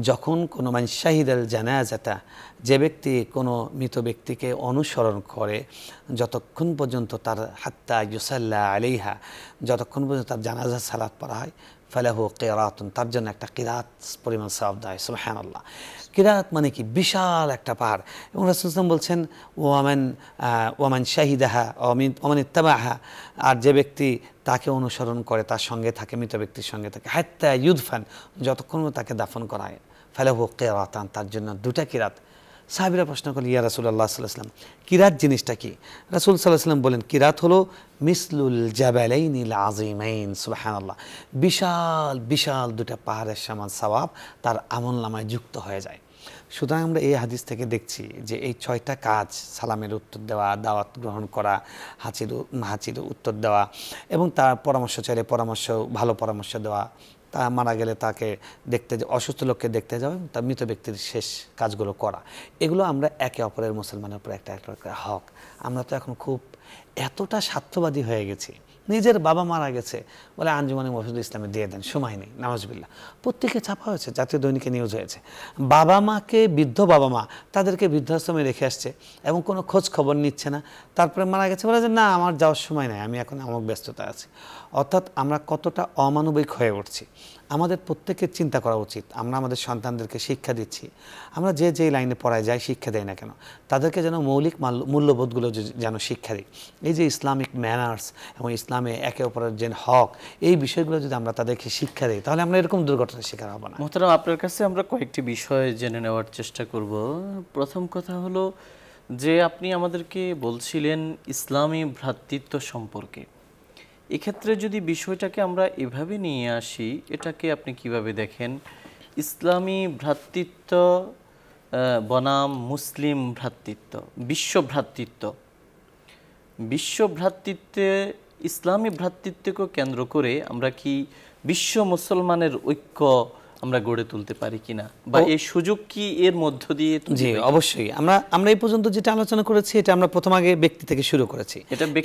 যখন কোনো মান শাহিদাল জানাজাতা, যে ব্যক্তি কোনো মৃত ব্যক্তিকে অনুসরণ করে যতক্ষণ পর্যন্ত তার হাত্তা ইউসাল্লা আলাইহা, যতক্ষণ পর্যন্ত তার জানাজা সালাত পড়া হয়, ফালাহু কিরাতুন, তার জন্য একটা কিরাত পরিমাণ সওয়াব দেয়। সুবহানাল্লাহ, কিরাত মানে কি, বিশাল একটা পাহাড়। এবং রাসূল সাল্লাল্লাহু আলাইহি ওয়াসাল্লাম বলছেন ওয়ামান শাহিদাহা ওয়ামান ইত্তাবাহা, আর যে ব্যক্তি তাকে অনুসরণ করে, তার সঙ্গে থাকে, মৃত ব্যক্তির সঙ্গে থাকে, হাত্তা ইউদফান, যতক্ষণ তাকে দাফন করা হয়, ফালাহু কিরাতান, তার জন্য 2টা কিরাত। সাহাবীরা প্রশ্ন করলেন ইয়া রাসূলুল্লাহ সাল্লাল্লাহু আলাইহি ওয়াসাল্লাম, কিরাত জিনিসটা কি? রাসূল সাল্লাল্লাহু আলাইহি ওয়াসাল্লাম বলেন কিরাত হলো মিসলুল জাবালাইনিল আযীমাইন। সুবহানাল্লাহ, বিশাল বিশাল 2টা পাহাড়ের সমান সওয়াব তার আমলনামায় যুক্ত হয়ে যায়। সুতরাং আমরা এই হাদিস থেকে দেখছি যে এই 6টা কাজ, সালামের উত্তর দেওয়া, দাওয়াত গ্রহণ করা, হাঁচির উত্তর দেওয়া, এবং তার পরামর্শ চাইলে ভালো পরামর্শ দেওয়া, তা মারা গেলে তাকে দেখতে, অসুস্থ লোককে দেখতে যাওয়া, তার মৃত ব্যক্তির শেষ কাজগুলো করা, এগুলো আমরা একে অপরের মুসলমানের উপর একটা হক। আমরা তো এখন খুব এতটা স্বার্থবাদী হয়ে গেছি, নিজের বাবা মারা গেছে বলে আঞ্জুমানে মফিজুল ইসলামে দিয়ে দেন, সময় নেই, নামাজবিল্লাহ। পত্রিকায় ছাপা হয়েছে, জাতীয় দৈনিকে নিউজ হয়েছে। বাবা মাকে, বৃদ্ধ বাবা মা তাদেরকে বৃদ্ধাশ্রমে রেখে আসছে এবং কোনো খোঁজ খবর নিচ্ছে না, তারপরে মারা গেছে বলে যে না আমার যাওয়ার সময় নাই, আমি এখন অমুক ব্যস্ততা আছি। অর্থাৎ আমরা কতটা অমানবিক হয়ে উঠছি। আমাদের প্রত্যেকের চিন্তা করা উচিত, আমরা আমাদের সন্তানদেরকে শিক্ষা দিচ্ছি, আমরা যে যেই লাইনে পড়ায় যাই শিক্ষা দেয় না কেন, তাদেরকে যেন মৌলিক মূল্যবোধগুলো যেন শিক্ষা দিই। এই যে ইসলামিক ম্যানার্স এবং ইসলামে একে অপরের যে হক, এই বিষয়গুলো যদি আমরা তাদেরকে শিক্ষা দিই তাহলে আমরা এরকম দুর্ঘটনার শিকার হব না। মোহতারাম, আপনার কাছে আমরা কয়েকটি বিষয় জেনে নেওয়ার চেষ্টা করব। প্রথম কথা হলো যে আপনি আমাদেরকে বলছিলেন ইসলামী ভ্রাতৃত্ব সম্পর্কে। এক্ষেত্রে যদি বিষয়টাকে আমরা এভাবে নিয়ে আসি, এটাকে আপনি কিভাবে দেখেন? ইসলামী ভ্রাতৃত্ব বনাম মুসলিম ভ্রাতৃত্ব, বিশ্ব ভ্রাতৃত্ব, বিশ্ব ভ্রাতৃত্বে ইসলামী ভ্রাতৃত্বকে কেন্দ্র করে আমরা কি বিশ্ব মুসলমানের ঐক্য আমরা গড়ে তুলতে পারি কিনা, বা এই সুযোগ কি এর মধ্য দিয়ে? জি অবশ্যই। আমরা এই পর্যন্ত যেটা আলোচনা করেছি এটা আমরা প্রথম আগে ব্যক্তি থেকে শুরু করেছি।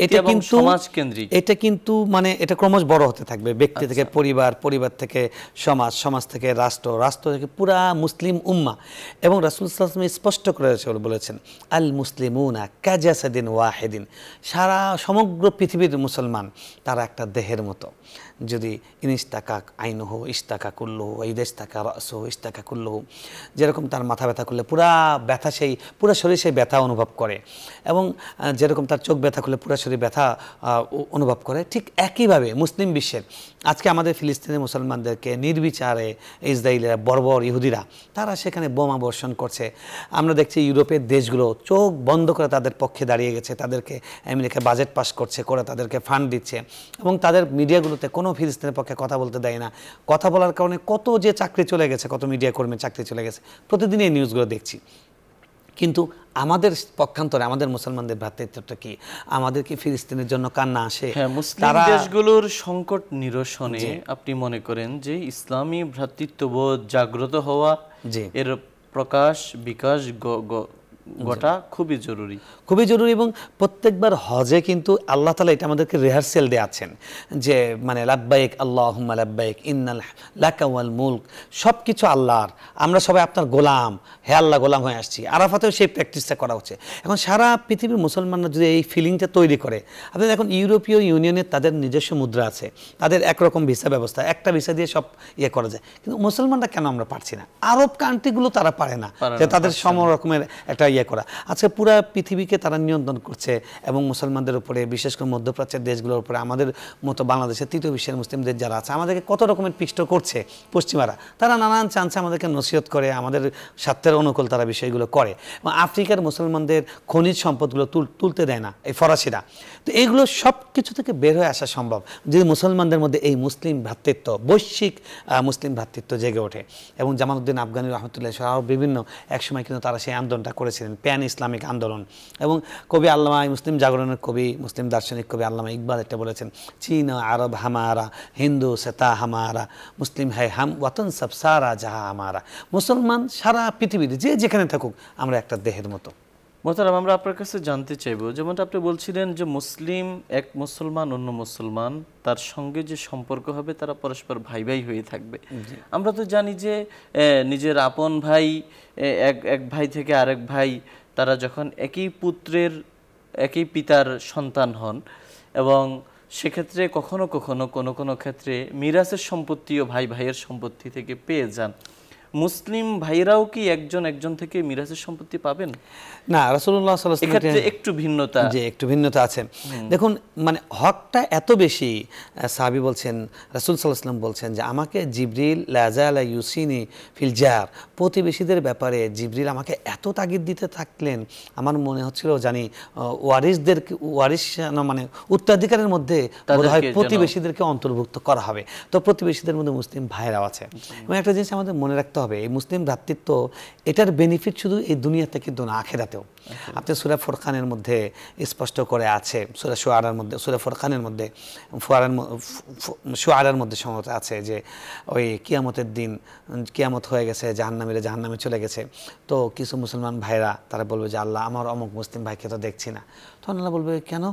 এটা কিন্তু সমাজ কেন্দ্রিক, এটা কিন্তু মানে এটা ক্রমশ বড় হতে থাকবে। ব্যক্তি থেকে পরিবার, পরিবার থেকে সমাজ, সমাজ থেকে রাষ্ট্র, রাষ্ট্র থেকে পুরা মুসলিম উম্মাহ। এবং রাসূল সাল্লাল্লাহু আলাইহি ওয়াসাল্লাম স্পষ্ট করে বলেছেন আল মুসলিমুনা কাজাসাদিন ওয়াহিদিন, সারা সমগ্র পৃথিবীর মুসলমান তারা একটা দেহের মতো। যদি ইনিস্তাকা আইনহু ইস্তাকা কুল্লুহু, ইদেস্তাকা রাসুহু ইস্তাকা কুল্লুহু, যেরকম তার মাথা ব্যথা করলে পুরা ব্যথা, সেই পুরা শরীর সেই ব্যথা অনুভব করে, এবং যেরকম তার চোখ ব্যথা করলে পুরা শরীর ব্যথা অনুভব করে, ঠিক একইভাবে মুসলিম বিশ্বের আজকে আমাদের ফিলিস্তিনের মুসলমানদেরকে নির্বিচারে ইসরায়েলের বর্বর ইহুদিরা তারা সেখানে বোমা বর্ষণ করছে। আমরা দেখছি ইউরোপের দেশগুলো চোখ বন্ধ করে তাদের পক্ষে দাঁড়িয়ে গেছে, তাদেরকে আমেরিকা বাজেট পাস করছে, করে তাদেরকে ফান্ড দিচ্ছে, এবং তাদের মিডিয়াগুলোতে কোনো ফিলিস্তিনের পক্ষে কথা বলতে দেয় না। কথা বলার কারণে কত যে চাকরি চলে গেছে, কত মিডিয়া কর্মীর চাকরি চলে গেছে, প্রতিদিন এই নিউজগুলো দেখছি। কিন্তু আমাদের পক্ষান্তরে আমাদের মুসলমানদের ভ্রাতৃত্বটা কি? আমাদের কি ফিলিস্তিনের জন্য কান্না আসে? মুসলিম দেশগুলোর সংকট নিরসনে আপনি মনে করেন যে ইসলামী ভ্রাতৃত্ববোধ জাগ্রত হওয়া, এর প্রকাশ বিকাশ গোটা খুবই জরুরি, খুবই জরুরি। এবং প্রত্যেকবার হজে কিন্তু আল্লাহ তাআলা এটা আমাদেরকে রিহার্সেল দিয়েছেন যে মানে লাব্বাইক আল্লাহুম্মা লাব্বাইক ইন্নাল লাকা ওয়াল মুলক, সব কিছু আল্লাহর, আমরা সবাই আপনার গোলাম, হে আল্লাহ গোলাম হয়ে আসছি। আরাফাতেও সেই প্র্যাকটিসটা করা হচ্ছে। এখন সারা পৃথিবীর মুসলমানরা যদি এই ফিলিংটা তৈরি করে, আপনি এখন ইউরোপীয় ইউনিয়নের তাদের নিজস্ব মুদ্রা আছে, তাদের একরকম ভিসা ব্যবস্থা, একটা ভিসা দিয়ে সব ইয়ে করা যায়, কিন্তু মুসলমানরা কেন আমরা পারছি না? আরব কান্ট্রিগুলো তারা পারে না যে তাদের সম রকমের একটা ইয়ে করা। আজকে পুরা পৃথিবীকে তারা নিয়ন্ত্রণ করছে, এবং মুসলমানদের উপরে, বিশেষ করে মধ্যপ্রাচ্যের দেশগুলোর উপরে, আমাদের মতো বাংলাদেশের তৃতীয় বিশ্বের মুসলিমদের যারা আছে আমাদেরকে কত রকমের পিষ্ট করছে পশ্চিমারা। তারা নানান চান্সে আমাদেরকে নসিহত করে, আমাদের স্বার্থের অনুকূল তারা বিষয়গুলো করে, এবং আফ্রিকার মুসলমানদের খনিজ সম্পদগুলো তুলতে দেয় না এই ফরাসিরা। তো এইগুলো সব কিছু থেকে বের হয়ে আসা সম্ভব যদি মুসলমানদের মধ্যে এই মুসলিম ভ্রাতৃত্ব, বৈশ্বিক মুসলিম ভ্রাতৃত্ব জেগে ওঠে। এবং জামালউদ্দিন আফগানী রহমতুল্লাহ আরও বিভিন্ন একসময় কিন্তু তারা সেই আন্দোলনটা করেছিলেন, প্যান ইসলামিক আন্দোলন। এবং কবি আল্লামা, মুসলিম জাগরণের কবি, মুসলিম দার্শনিক কবি আল্লামা ইকবাল এটা বলেছেন, চীন আরব হামারা, হিন্দু সেতা হামারা, মুসলিম হ্যায় হাম ওয়াতন সব সারা জাহা হামারা। মুসলমান সারা পৃথিবীতে যে যেখানে থাকুক আমরা একটা দেহের মতো। মোহতারাম, আমরা আপনার কাছে জানতে চাইব, যেমনটা আপনি বলছিলেন যে মুসলিম এক মুসলমান অন্য মুসলমান তার সঙ্গে যে সম্পর্ক হবে তারা পরস্পর ভাই ভাই হয়ে থাকবে। আমরা তো জানি যে নিজের আপন ভাই, এক ভাই থেকে আরেক ভাই, তারা যখন একই পুত্রের একই পিতার সন্তান হন, এবং সেক্ষেত্রে কখনো কখনো কোনো ক্ষেত্রে মিরাসের সম্পত্তিও ভাই ভাইয়ের সম্পত্তি থেকে পেয়ে যান। মুসলিম ভাইরাও কি একজন থেকে মিরাসের সম্পত্তি পাবেন? না, রাসূলুল্লাহ সাল্লাল্লাহু আলাইহি ওয়াসাল্লাম একটু ভিন্নতা, যে একটু ভিন্নতা আছে। দেখুন, মানে হকটা এত বেশি, সাহাবী বলছেন, রাসূল সাল্লাল্লাহু আলাইহি ওয়াসাল্লাম বলছেন যে আমাকে জিবরিল লা যালা ইউসিনি ফিল জার, প্রতিবেশীদের ব্যাপারে জিবরিল আমাকে এত তাগিদ দিতে থাকলেন, আমার মনে হচ্ছিল জানি ওয়ারিস মানে উত্তরাধিকারের মধ্যে বোধহয় প্রতিবেশীদেরকে অন্তর্ভুক্ত করা হবে। তো প্রতিবেশীদের মধ্যে মুসলিম ভাইরাও আছে। এবং একটা জিনিস আমাদের মনে রাখতে হবে, এই মুসলিম ভ্রাতৃত্ব এটার বেনিফিট শুধু এই দুনিয়াতে কিন্তু না, আখিরাতেও। আপনি সূরা ফুরকানের মধ্যে স্পষ্ট করে আছে, সূরা শুআরার মধ্যে, সূরা ফুরকানের মধ্যে শুআরার মধ্যে সম্ভবত আছে যে ওই কিয়ামতের দিন, কিয়ামত হয়ে গেছে, জাহান্নামীরা জাহান্নামে চলে গেছে, তো কিছু মুসলমান ভাইরা তারা বলবে যে আল্লাহ আমার অমুক মুসলিম ভাইকে তো দেখছি না। তখন আল্লাহ বলবে কেন?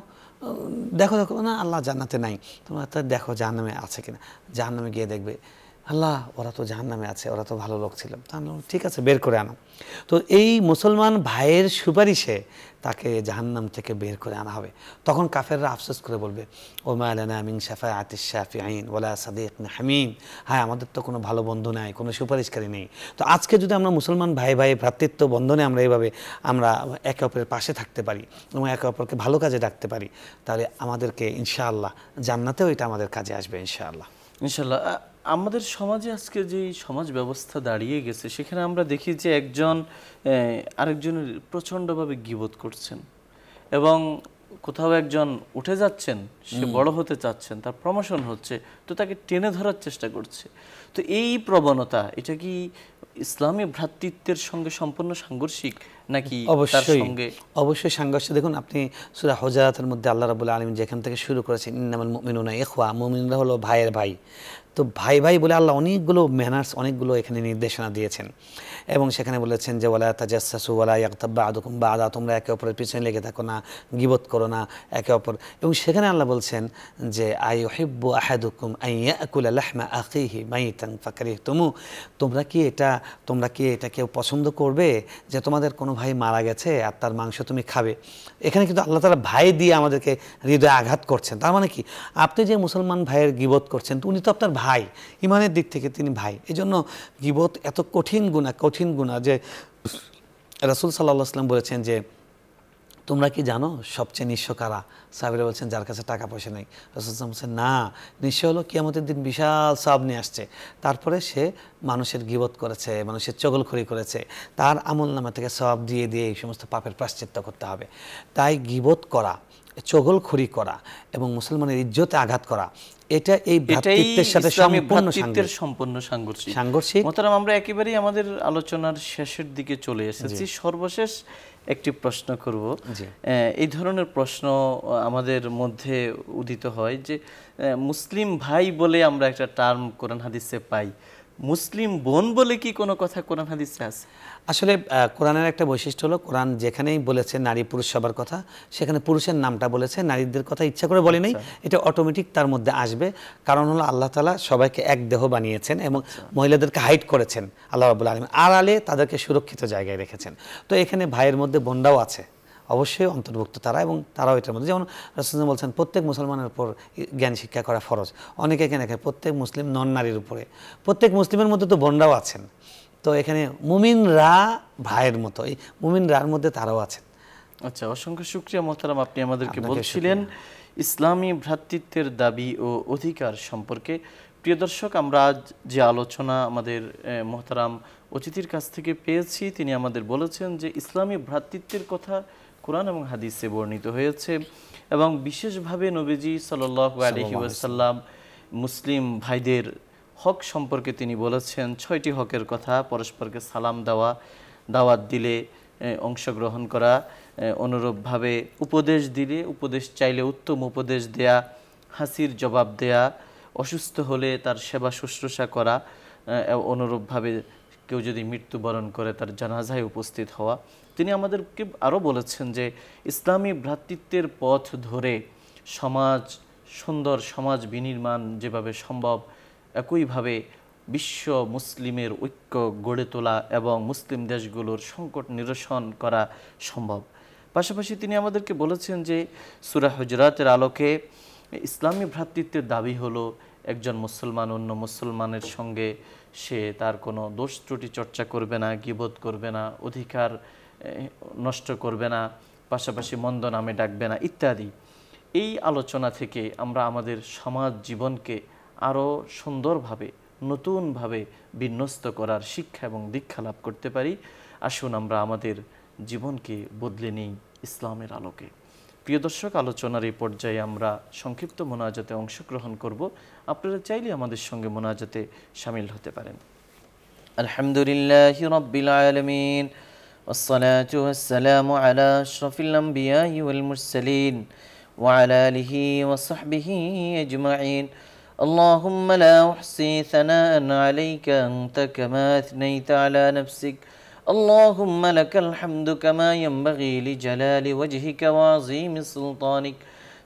দেখো দেখো না আল্লাহ জান্নাতে নাই, তোমরা তো দেখো জাহান্নামে আছে কিনা, জাহান্নামে গিয়ে দেখবে আল্লাহ ওরা তো জাহান্নামে আছে, ওরা তো ভালো লোক ছিল, তাহলে ঠিক আছে বের করে আনো। তো এই মুসলমান ভাইয়ের সুপারিশে তাকে জাহান্নাম থেকে বের করে আনা হবে। তখন কাফেররা আফসোস করে বলবে ওমা লানা মিন শাফাআতিশ শাফিঈন ওয়ালা সাদীকিন হামিম, হ্যাঁ আমাদের তো কোনো ভালো বন্ধু নাই, কোনো সুপারিশকারী নেই। তো আজকে যদি আমরা মুসলমান ভাই ভাই ভ্রাতৃত্ব বন্ধনে আমরা এইভাবে আমরা একে অপরের পাশে থাকতে পারি এবং একে অপরকে ভালো কাজে ডাকতে পারি, তাহলে আমাদেরকে ইনশাআল্লাহ জান্নাতেও এটা আমাদের কাজে আসবে ইনশাআল্লাহ। ইনশাল্লাহ। আমাদের সমাজে আজকে যে সমাজ ব্যবস্থা দাঁড়িয়ে গেছে, সেখানে আমরা দেখি যে একজন আরেকজনের প্রচণ্ডভাবে গীবত করছেন, এবং কোথাও একজন উঠে যাচ্ছেন, সে বড় হতে চাচ্ছেন, তার প্রমোশন হচ্ছে, তো তাকে টেনে ধরার চেষ্টা করছে। তো এই প্রবণতা, এটা কি ইসলামী ভ্রাতৃত্বের সঙ্গে সম্পূর্ণ সাংঘর্ষিক নাকি তার সঙ্গে? অবশ্যই সাংঘর্ষিক। দেখুন আপনি সূরা হুজুরাতের মধ্যে আল্লাহ রাব্বুল আলামিন যেখান থেকে শুরু করেছেন ইন্নামাল মুমিনুনা ইখওয়া, মুমিনরা হলো ভাইয়ের ভাই। তো ভাই ভাই বলে আল্লাহ অনেকগুলো ম্যানার্স, অনেকগুলো এখানে নির্দেশনা দিয়েছেন, এবং সেখানে বলেছেন যে ওয়ালা তাজাসসু ওয়ালা ইয়াগতাব বা'দুকুম বা'দা, তোমরা একে অপরের পিছনে লেগে থাকো না, গীবত করো না একে অপর। এবং সেখানে আল্লাহ বলছেন যে আইয়ুহিব্বু আহাদুকুম আন ইয়াকুলা লাহমা আখিহি মাইতান ফাকারিহতুমু, তোমরা কি এটা কেউ পছন্দ করবে যে তোমাদের কোনো ভাই মারা গেছে আর তার মাংস তুমি খাবে? এখানে কিন্তু আল্লাহ তাআলা ভাই দিয়ে আমাদেরকে হৃদয়ে আঘাত করছেন। তার মানে কি, আপনি যে মুসলমান ভাইয়ের গীবত করছেন, উনি তো আপনার ভাই, ইমানের দিক থেকে তিনি ভাই। এই জন্য গীবত এত কঠিন গুনাহ যে রাসূল সাল্লাল্লাহু আলাইহি ওয়াসাল্লাম বলেছেন যে তোমরা কি জানো সবচেয়ে নিঃস্ব কারা? সাহাবীরা বলছেন যার কাছে টাকা পয়সা নেই। রাসূল সাল্লাল্লাহু আলাইহি ওয়াসাল্লাম বলছেন না, নিঃস্ব হলো কিয়ামতের দিন বিশাল সওয়াব নিয়ে আসছে, তারপরে সে মানুষের গীবত করেছে, মানুষের চগলখড়ি করেছে, তার আমলনামা থেকে সওয়াব দিয়ে দিয়ে এই সমস্ত পাপের প্রায়শ্চিত্ত করতে হবে। তাই গীবত করা, চগলখড়ি করা এবং মুসলমানের ইজ্জতে আঘাত করা, এটা এই ভ্রাতৃত্বের সাথে সম্পূর্ণ সাংঘর্ষিক। মোহতারাম, আমরা একেবারেই আমাদের আলোচনার শেষের দিকে চলে এসেছি। সর্বশেষ একটি প্রশ্ন করব। এই ধরনের প্রশ্ন আমাদের মধ্যে উদিত হয় যে মুসলিম ভাই বলে আমরা একটা টার্ম কোরআন হাদিসে পাই, মুসলিম বোন বলে কি কোনো কথা কোরআন হাদিসে আছে? আসলে কোরআনের একটা বৈশিষ্ট্য হলো, কোরআন যেখানেই বলেছে নারী পুরুষ সবার কথা, সেখানে পুরুষের নামটা বলেছে, নারীদের কথা ইচ্ছা করে বলে নেই, এটা অটোমেটিক তার মধ্যে আসবে। কারণ হলো আল্লাহ তাআলা সবাইকে এক দেহ বানিয়েছেন এবং মহিলাদেরকে হাইড করেছেন আল্লাহ রাব্বুল আলামিন, আড়ালে তাদেরকে সুরক্ষিত জায়গায় রেখেছেন। তো এখানে ভাইয়ের মধ্যে বোনরাও আছে, অবশ্যই অন্তর্ভুক্ত তারা, এবং তারাও এটার মধ্যে, যেমন রাসূলুল্লাহ বলছেন প্রত্যেক মুসলমানের উপর জ্ঞান শিক্ষা করা ফরজ। অনেকে এখানে প্রত্যেক মুসলিম নন নারীর উপরে, প্রত্যেক মুসলিমের মধ্যে তো বোনরাও আছেন। তো এখানে মুমিনরা ভাইয়ের মতো, এই মুমিনরার মধ্যে তারাও আছেন। আচ্ছা, অসংখ্য শুকরিয়া মোহতারাম, আপনি আমাদেরকে বলছিলেন ইসলামী ভ্রাতৃত্বের দাবি ও অধিকার সম্পর্কে। প্রিয় দর্শক, আমরা আজ যে আলোচনা আমাদের মোহতারাম অতিথির কাছ থেকে পেয়েছি, তিনি আমাদের বলেছেন যে ইসলামী ভ্রাতৃত্বের কথা কোরআন এবং হাদিসে বর্ণিত হয়েছে, এবং বিশেষভাবে নবীজি সাল্লাল্লাহু আলাইহি ওয়াসাল্লাম মুসলিম ভাইদের হক সম্পর্কে তিনি বলেছেন 6টি হকের কথা: পরস্পরকে সালাম দেওয়া, দাওয়াত দিলে অংশগ্রহণ করা, অনুরূপভাবে উপদেশ দিলে উপদেশ চাইলে উত্তম উপদেশ দেয়া, হাসির জবাব দেয়া, অসুস্থ হলে তার সেবা শুশ্রূষা করা, অনুরূপভাবে কেউ যদি মৃত্যুবরণ করে তার জানাজায় উপস্থিত হওয়া। তিনি আমাদেরকে আরও বলেছেন যে ইসলামী ভ্রাতৃত্বের পথ ধরে সুন্দর সমাজ বিনির্মাণ যেভাবে সম্ভব, একইভাবে বিশ্ব মুসলিমের ঐক্য গড়ে তোলা এবং মুসলিম দেশগুলোর সংকট নিরসন করা সম্ভব। পাশাপাশি তিনি আমাদেরকে বলেছেন যে সূরা হুজুরাতের আলোকে ইসলামী ভ্রাতৃত্বের দাবি হলো একজন মুসলমান অন্য মুসলমানের সঙ্গে সে তার কোনো দোষ ত্রুটি চর্চা করবে না, গীবত করবে না, অধিকার নষ্ট করবে না, পাশাপাশি মন্দ নামে ডাকবে না ইত্যাদি। এই আলোচনা থেকে আমরা আমাদের সমাজ জীবনকে আরও সুন্দরভাবে নতুনভাবে বিন্যস্ত করার শিক্ষা এবং দীক্ষা লাভ করতে পারি। আসুন আমরা আমাদের জীবনকে বদলে নিই ইসলামের আলোকে। প্রিয় দর্শক, আলোচনার এই পর্যায়ে আমরা সংক্ষিপ্ত মোনাজাতে অংশগ্রহণ করব। আপনারা চাইলে আমাদের সঙ্গে মোনাজাতে শামিল হতে পারেন। আলহামদুলিল্লাহি রাব্বিল আলামিন, ওয়াসসালাতু ওয়াসসালামু আলা আশরাফিল আমবিয়াই ওয়াল মুরসালিন ওয়া আলা আলিহি ওয়া সাহবিহি আজমাইন। اللهم لا أحصي ثناء عليك أنت كما أثنيت على نفسك، اللهم لك الحمد كما ينبغي لجلال وجهك وعظيم سلطانك.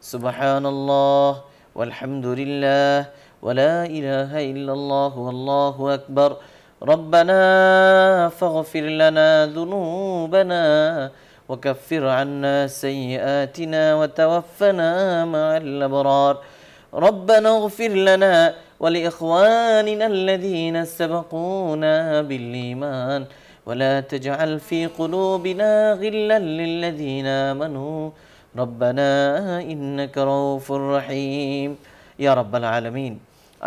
সুবহানাল্লাহ ওয়ালহামদুলিল্লাহ ওয়ালা ইলাহা ইল্লাল্লাহ ওয়াল্লাহু আকবার রব্বানা ফাগফির লানা যুনুবানা وكفر عنا سيئاتنا وتوفنا مع الأبرار ربنا اغفر لنا ولإخواننا الذين سبقونا بالإيمان ولا تجعل في قلوبنا غلا للذين آمنوا ربنا إنك رؤوف رحيم يا رب العالمين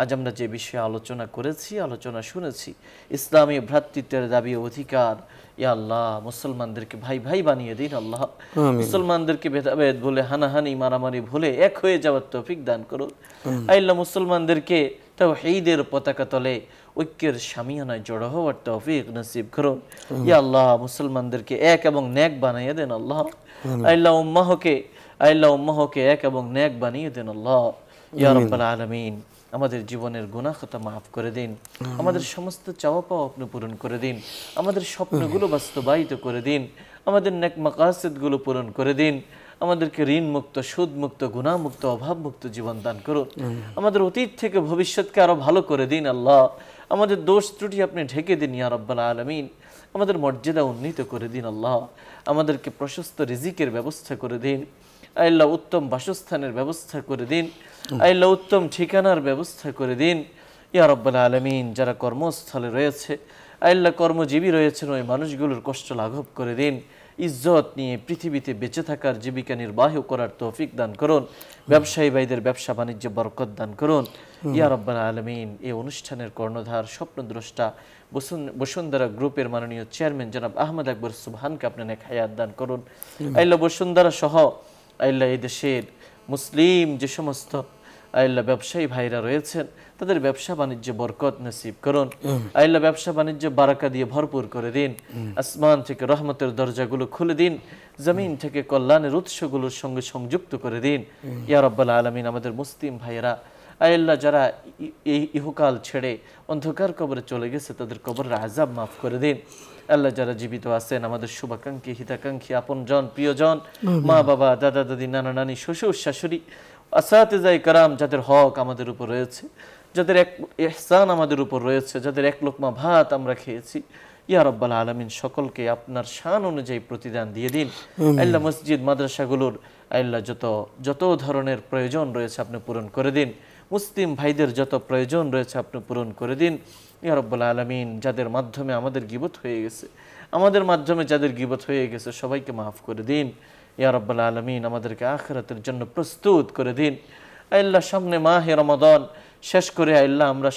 আজ আমরা যে বিষয়ে আলোচনা করেছি, আলোচনা শুনেছি, ইসলামী ভ্রাতৃত্বের দাবি অধিকার, ইয়া আল্লাহ মুসলমানদেরকে ভাই ভাই বানিয়ে দিন আল্লাহ। মুসলমানদেরকে ভেদাভেদ ভুলে, হানাহানি মারামারি ভুলে এক হয়ে যাওয়ার তৌফিক দান করুন। আল্লাহ মুসলমানদেরকে তাওহীদের পতাকা তলে ঐক্যের শামিয়ানায় জড়ো হওয়ার তৌফিক নসিব করুন। ইয়া আল্লাহ মুসলমানদেরকে এক এবং নেক বানিয়ে দেন আল্লাহ। আল্লাহ উম্মাহকে এক এবং নেক বানিয়ে দেন আল্লাহ। ইয়া রাব্বাল আলামিন আমাদের জীবনের গুনাহ খাতা মাফ করে দিন, আমাদের সমস্ত চাওয়া পাওয়া আপনি পূরণ করে দিন, আমাদের স্বপ্নগুলো বাস্তবায়িত করে দিন, আমাদের নেক মাকাসিদগুলো পূরণ করে দিন, আমাদেরকে ঋণ মুক্ত, সুদ মুক্ত, গুনাহ মুক্ত, অভাব মুক্ত জীবন দান করুন। আমাদের অতীত থেকে ভবিষ্যৎকে আরো ভালো করে দিন আল্লাহ। আমাদের দোষ ত্রুটি আপনি ঢেকে দিন ইয়া রাব্বাল আলামিন। আমাদের মর্যাদা উন্নীত করে দিন আল্লাহ। আমাদেরকে প্রশস্ত রিজিকের ব্যবস্থা করে দিন আল্লাহ। উত্তম বাসস্থানের ব্যবস্থা করে দিন আল্লাহ। উত্তম ঠিকানার ব্যবস্থা করে দিন ইয়া রাব্বাল আলামিন। যারা কর্মস্থলে রয়েছে আল্লাহ, কর্মজীবী রয়েছেন, ওই মানুষগুলোর কষ্ট লাঘব করে দিন। ইজ্জত নিয়ে পৃথিবীতে বেঁচে থাকার, জীবিকা নির্বাহ করার তৌফিক দান করুন। ব্যবসায়ী ভাইদের ব্যবসা বাণিজ্যে বরকত দান করুন ইয়া রাব্বাল আলামিন। এই অনুষ্ঠানের কর্ণধার, স্বপ্নদ্রষ্টা, বসুন্ধরা গ্রুপের মাননীয় চেয়ারম্যান জনাব আহমদ আকবর সুবহানকে আপনি নেক হায়াত দান করুন আল্লাহ। বসুন্ধরা সহ আল্লাহ এই দেশের মুসলিম যে সমস্ত আল্লাহ ব্যবসায়ী ভাইরা রয়েছেন তাদের ব্যবসা বাণিজ্যে বরকত নসিব করুন আল্লাহ। ব্যবসা বাণিজ্য বারাকা দিয়ে ভরপুর করে দিন। আসমান থেকে রহমতের দরজাগুলো খুলে দিন, জমিন থেকে কল্যাণের উৎসগুলোর সঙ্গে সংযুক্ত করে দিন ইয়া রাব্বাল আলামিন। আমাদের মুসলিম ভাইয়েরা আল্লাহ যারা এই ইহকাল ছেড়ে অন্ধকার কবরে চলে গেছে তাদের কবরের আযাব মাফ করে দিন আল্লাহ। যারা জীবিত আছেন আমাদের শুভাকাঙ্ক্ষী, হিতাকাঙ্ক্ষী, আপনজন, প্রিয়জন, মা বাবা, দাদা দাদি, নানা নানি, শ্বশুর শাশুড়ি, আসাতিজায়ে কেরাম যাদের হক আমাদের উপর রয়েছে, যাদের এক ইহসান আমাদের উপর রয়েছে, যাদের এক লোকমা ভাত আমরা খেয়েছি ইয়া রাব্বাল আলামিন, সকলকে আপনার শান অনুযায়ী প্রতিদান দিয়ে দিন আল্লাহ। মসজিদ মাদ্রাসাগুলোর আল্লাহ যত ধরনের প্রয়োজন রয়েছে আপনি পূরণ করে দিন। মুসলিম ভাইদের যত প্রয়োজন রয়েছে আপনি পূরণ করে দিন ইয়া রাব্বাল আলামিন। যাদের মাধ্যমে আমাদের গীবত হয়ে গেছে, আমাদের মাধ্যমে যাদের গীবত হয়ে গেছে সবাইকে মাফ করে দিন ইয়া রাব্বাল আলামিন। আমাদেরকে আখিরাতের জন্য প্রস্তুত করে দিন আল্লাহ। সামনে মাহে রমাদান শেষ করে আল্লাহ আমরা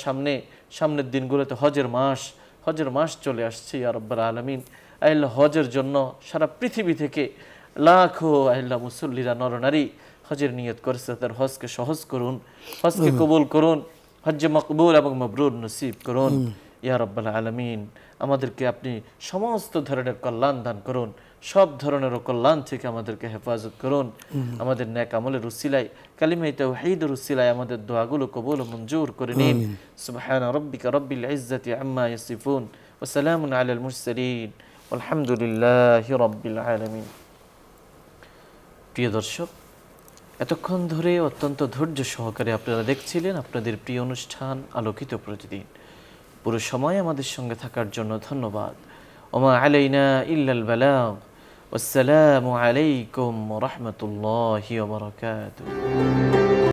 সামনের দিনগুলোতে হজের মাস চলে আসছে ইয়া রাব্বাল আলামিন। আল্লাহ হজের জন্য সারা পৃথিবী থেকে লাখো আল্লাহ মুসল্লিরা, নরনারী হজের নিয়ত করেছে, তার হজকে সহজ করুন, হজকে কবুল করুন, হজ্জে মকবুল এবং মবরুর নসিব করুন ইয়া রাব্বাল আলামিন। আমাদেরকে আপনি সমস্ত ধরনের কল্যাণ দান করুন, সব ধরনের কল্যাণ থেকে আমাদেরকে হেফাজত করুন। আমাদের নেক আমলের উসিলায়, কালিমায়ে তাওহীদের উসিলায় আমাদের দোয়াগুলো কবুল ও মঞ্জুর করে নিন। সুবহানা রাব্বিকা রাব্বিল ইজ্জাতি আম্মা ইয়াসিফুন ওয়া সালামুন আলাল মুরসালিন ওয়ালহামদুলিল্লাহি রাব্বিল আলামিন। প্রিয় দর্শক, এতক্ষণ ধরে অত্যন্ত ধৈর্য সহকারে আপনারা দেখছিলেন আপনাদের প্রিয় অনুষ্ঠান আলোকিত প্রতিদিন। পুরো সময় আমাদের সঙ্গে থাকার জন্য ধন্যবাদ। ওমা আলাইনা ইল্লাল বালাগ। আসসালামু আলাইকুম ওয়া রাহমাতুল্লাহি ওয়া বারাকাতুহু।